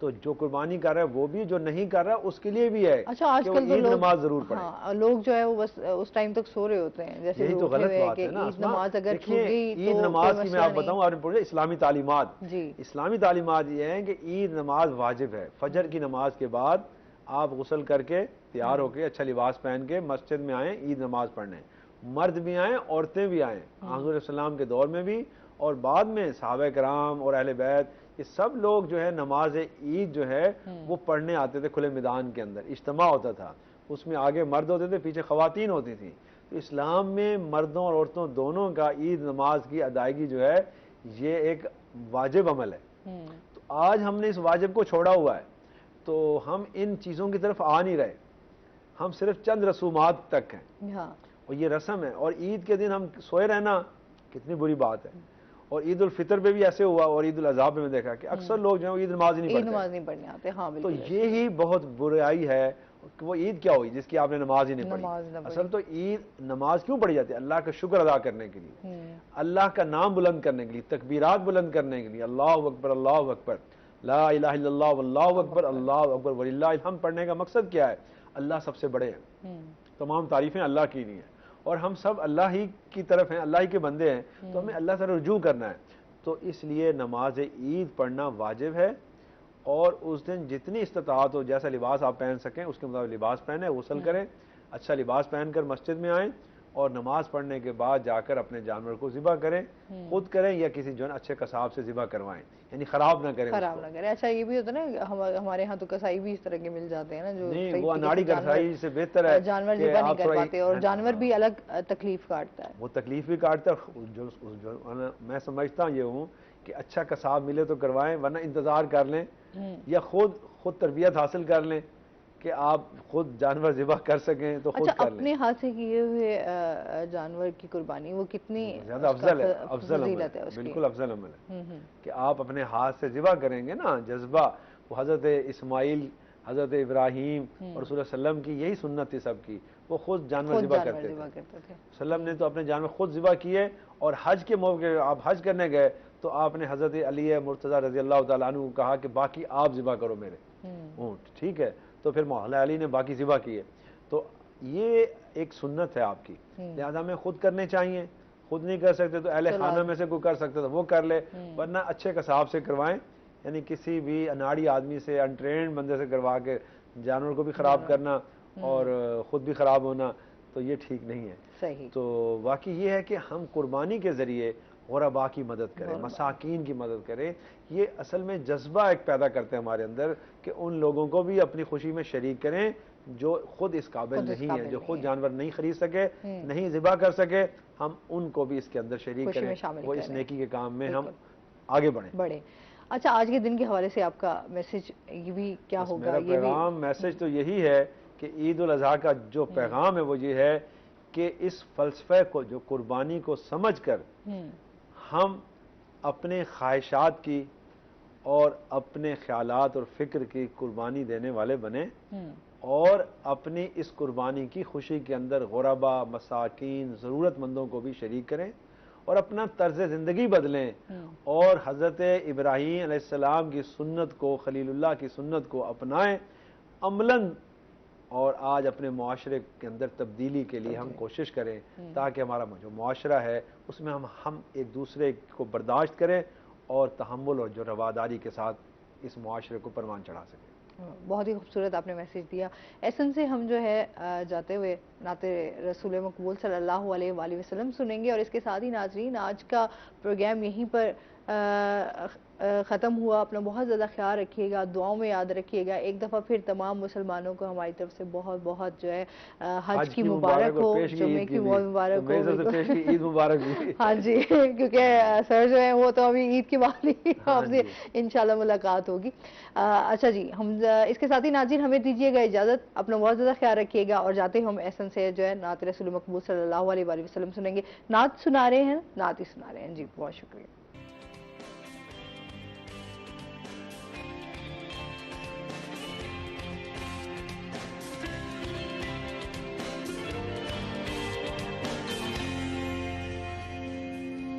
तो जो कुर्बानी कर रहा है वो भी, जो नहीं कर रहा उसके लिए भी है। अच्छा, आजकल तो ईद नमाज जरूर पढ़े। हाँ, लोग जो है वो बस उस टाइम तक सो रहे होते हैं, जैसे यही तो गलत बात है ना। ईद नमाज अगर छूट गई तो ईद नमाज की मैं आप बताऊं, आपने पूछा इस्लामी तालीमात, इस्लामी तालीमात ये है कि ईद नमाज वाजिब है। फजर की नमाज के बाद आप गुस्ल करके तैयार होके अच्छा लिबास पहन के मस्जिद में आए ईद नमाज पढ़ने, मर्द भी आए, औरतें भी आए, हुज़ूर सल्लल्लाहु के दौर में भी, और बाद में सहाबा कराम और अहले बैत, ये सब लोग जो है नमाज ईद जो है वो पढ़ने आते थे। खुले मैदान के अंदर इज्तिमा होता था, उसमें आगे मर्द होते थे, पीछे खवातीन होती थी। तो इस्लाम में मर्दों और औरतों दोनों का ईद नमाज की अदायगी जो है ये एक वाजिब अमल है। तो आज हमने इस वाजिब को छोड़ा हुआ है, तो हम इन चीज़ों की तरफ आ नहीं रहे, हम सिर्फ चंद रसूमात तक हैं। और ये रस्म है, और ईद के दिन हम सोए रहना कितनी बुरी बात है। और ईद उल फितर पे भी ऐसे हुआ, और ईद उल अज़हा पे में देखा कि अक्सर लोग जो है ईद नमाज नहीं पढ़ने आते। हाँ, तो ये ही बहुत बुराई है कि वो ईद क्या हुई जिसकी आपने नमाज ही नहीं पढ़ी। असल तो ईद नमाज क्यों पढ़ी जाती है? अल्लाह का शुक्र अदा करने के लिए, अल्लाह का नाम बुलंद करने के लिए, तकबीरात बुलंद करने के लिए, अल्लाहु अकबर, ला इलाहा इल्लल्लाह वल्लाहु अकबर, अल्लाहु अकबर वलिल्लाहिल हम्द पढ़ने का मकसद क्या है? अल्लाह सबसे बड़े हैं, तमाम तारीफें अल्लाह की नहीं है, और हम सब अल्लाह ही की तरफ हैं, अल्लाह ही के बंदे हैं, तो हमें अल्लाह से रुजू करना है। तो इसलिए नमाज ईद पढ़ना वाजिब है, और उस दिन जितनी इस्तिताअत हो, जैसा लिबास आप पहन सकें उसके मुताबिक लिबास पहने, गुस्ल करें, अच्छा लिबास पहनकर मस्जिद में आएँ, और नमाज पढ़ने के बाद जाकर अपने जानवर को ज़िबा करें, खुद करें या किसी जो अच्छे कसाब से ज़िबा करवाएं, यानी खराब ना करें। अच्छा, ये भी होता है ना, हमारे यहाँ तो कसाई भी इस तरह के मिल जाते हैं ना, जो नहीं, वो अनाड़ी कसाई से बेहतर है, जानवर ज़िबा नहीं कर पाते, और जानवर भी अलग तकलीफ काटता है, वो तकलीफ भी काटता है। जो मैं समझता ये हूँ कि अच्छा कसाब मिले तो करवाएं, वरना इंतजार कर लें, या खुद तरबियत हासिल कर लें कि आप खुद जानवर ज़िबा कर सकें तो खुद कर लें। अपने हाथ से किए हुए जानवर की कुर्बानी वो कितनी ज्यादा अफजल है, अफजल अमल है, बिल्कुल अफजल अमल है कि आप अपने हाथ से ज़िबा करेंगे ना, जज्बा। वो हज़रत इस्माइल, हज़रत इब्राहीम और रसूल सल्लम की यही सुन्नत थी सबकी, वो खुद जानवर ज़िबा करते थे। सल्लम ने तो अपने जानवर खुद ज़िबा किए, और हज के मौके आप हज करने गए तो आपने हज़रत अली मुर्तज़ा रज़ी अल्लाह तआला अन्हु को कहा कि बाकी आप ज़िबा करो मेरे ऊँट, ठीक है। तो फिर मौला अली ने बाकी ज़िबा किए। तो ये एक सुन्नत है आपकी, लिहाजा हमें खुद करने चाहिए। खुद नहीं कर सकते तो अहले खाना में से कोई कर सकता तो वो कर ले, वरना अच्छे कसाब से करवाएं, यानी किसी भी अनाड़ी आदमी से, अनट्रेंड बंदे से करवा के जानवर को भी ख़राब करना और ख़ुद भी ख़राब होना, तो ये ठीक नहीं है। सही। तो बाकी ये है कि हम कुर्बानी के ज़रिए गुरबा की मदद करें, मसाकीन की मदद करें। ये असल में जज्बा एक पैदा करते हैं हमारे अंदर कि उन लोगों को भी अपनी खुशी में शरीक करें जो खुद इस काबिल नहीं है, जो खुद जानवर नहीं खरीद सके, नहीं ज़िबा कर सके, हम उनको भी इसके अंदर शरीक करें, वो इस नेकी के काम में हम आगे बढ़ें। अच्छा, आज के दिन के हवाले से आपका मैसेज ये भी क्या होगा? मेरा पैगाम मैसेज तो यही है कि ईद उल अज़हा का जो पैगाम है वो ये है कि इस फ़लसफ़े को, जो कुर्बानी को समझ कर हम अपने ख्वाहिशात की और अपने ख्यालात और फिक्र की कुर्बानी देने वाले बने और अपनी इस कुर्बानी की खुशी के अंदर गुरबा, मसाकीन, ज़रूरतमंदों को भी शरीक करें और अपना तर्ज ज़िंदगी बदलें और हज़रत इब्राहीम अलैहिस्सलाम की सुन्नत को, खलीलुल्लाह की सुन्नत को अपनाएं अमलन और आज अपने मुआशरे के अंदर तब्दीली के लिए हम कोशिश करें ताकि हमारा जो मुआशरा है उसमें हम एक दूसरे को बर्दाश्त करें और तहम्मुल और जो रवादारी के साथ इस मुआशरे को परवान चढ़ा सकें। बहुत ही खूबसूरत आपने मैसेज दिया। एसन से हम जो है जाते हुए नाते रसूल मकबूल सल्लल्लाहु अलैहि वसल्लम सुनेंगे और इसके साथ ही नाजरीन आज का प्रोग्राम यहीं पर ख़त्म हुआ। अपना बहुत ज़्यादा ख्याल रखिएगा, दुआओं में याद रखिएगा। एक दफ़ा फिर तमाम मुसलमानों को हमारी तरफ से बहुत बहुत जो है हज की मुबारक हो, जुम्मे की बहुत मुबारक हो, ईद मुबारक भी। हाँ जी, क्योंकि सर जो है वो तो अभी ईद के बाद ही आपसे इंशाल्लाह मुलाकात होगी। अच्छा जी, हम इसके साथ ही नाज़रीन हमें दीजिएगा इजाज़त। अपना बहुत ज़्यादा ख्याल रखिएगा और जाते हम एहसन से जो है नात रसूल मकबूल सल्लल्लाहु अलैहि वसल्लम सुनेंगे। नात सुना रहे हैं, नात ही सुना रहे हैं जी। बहुत शुक्रिया।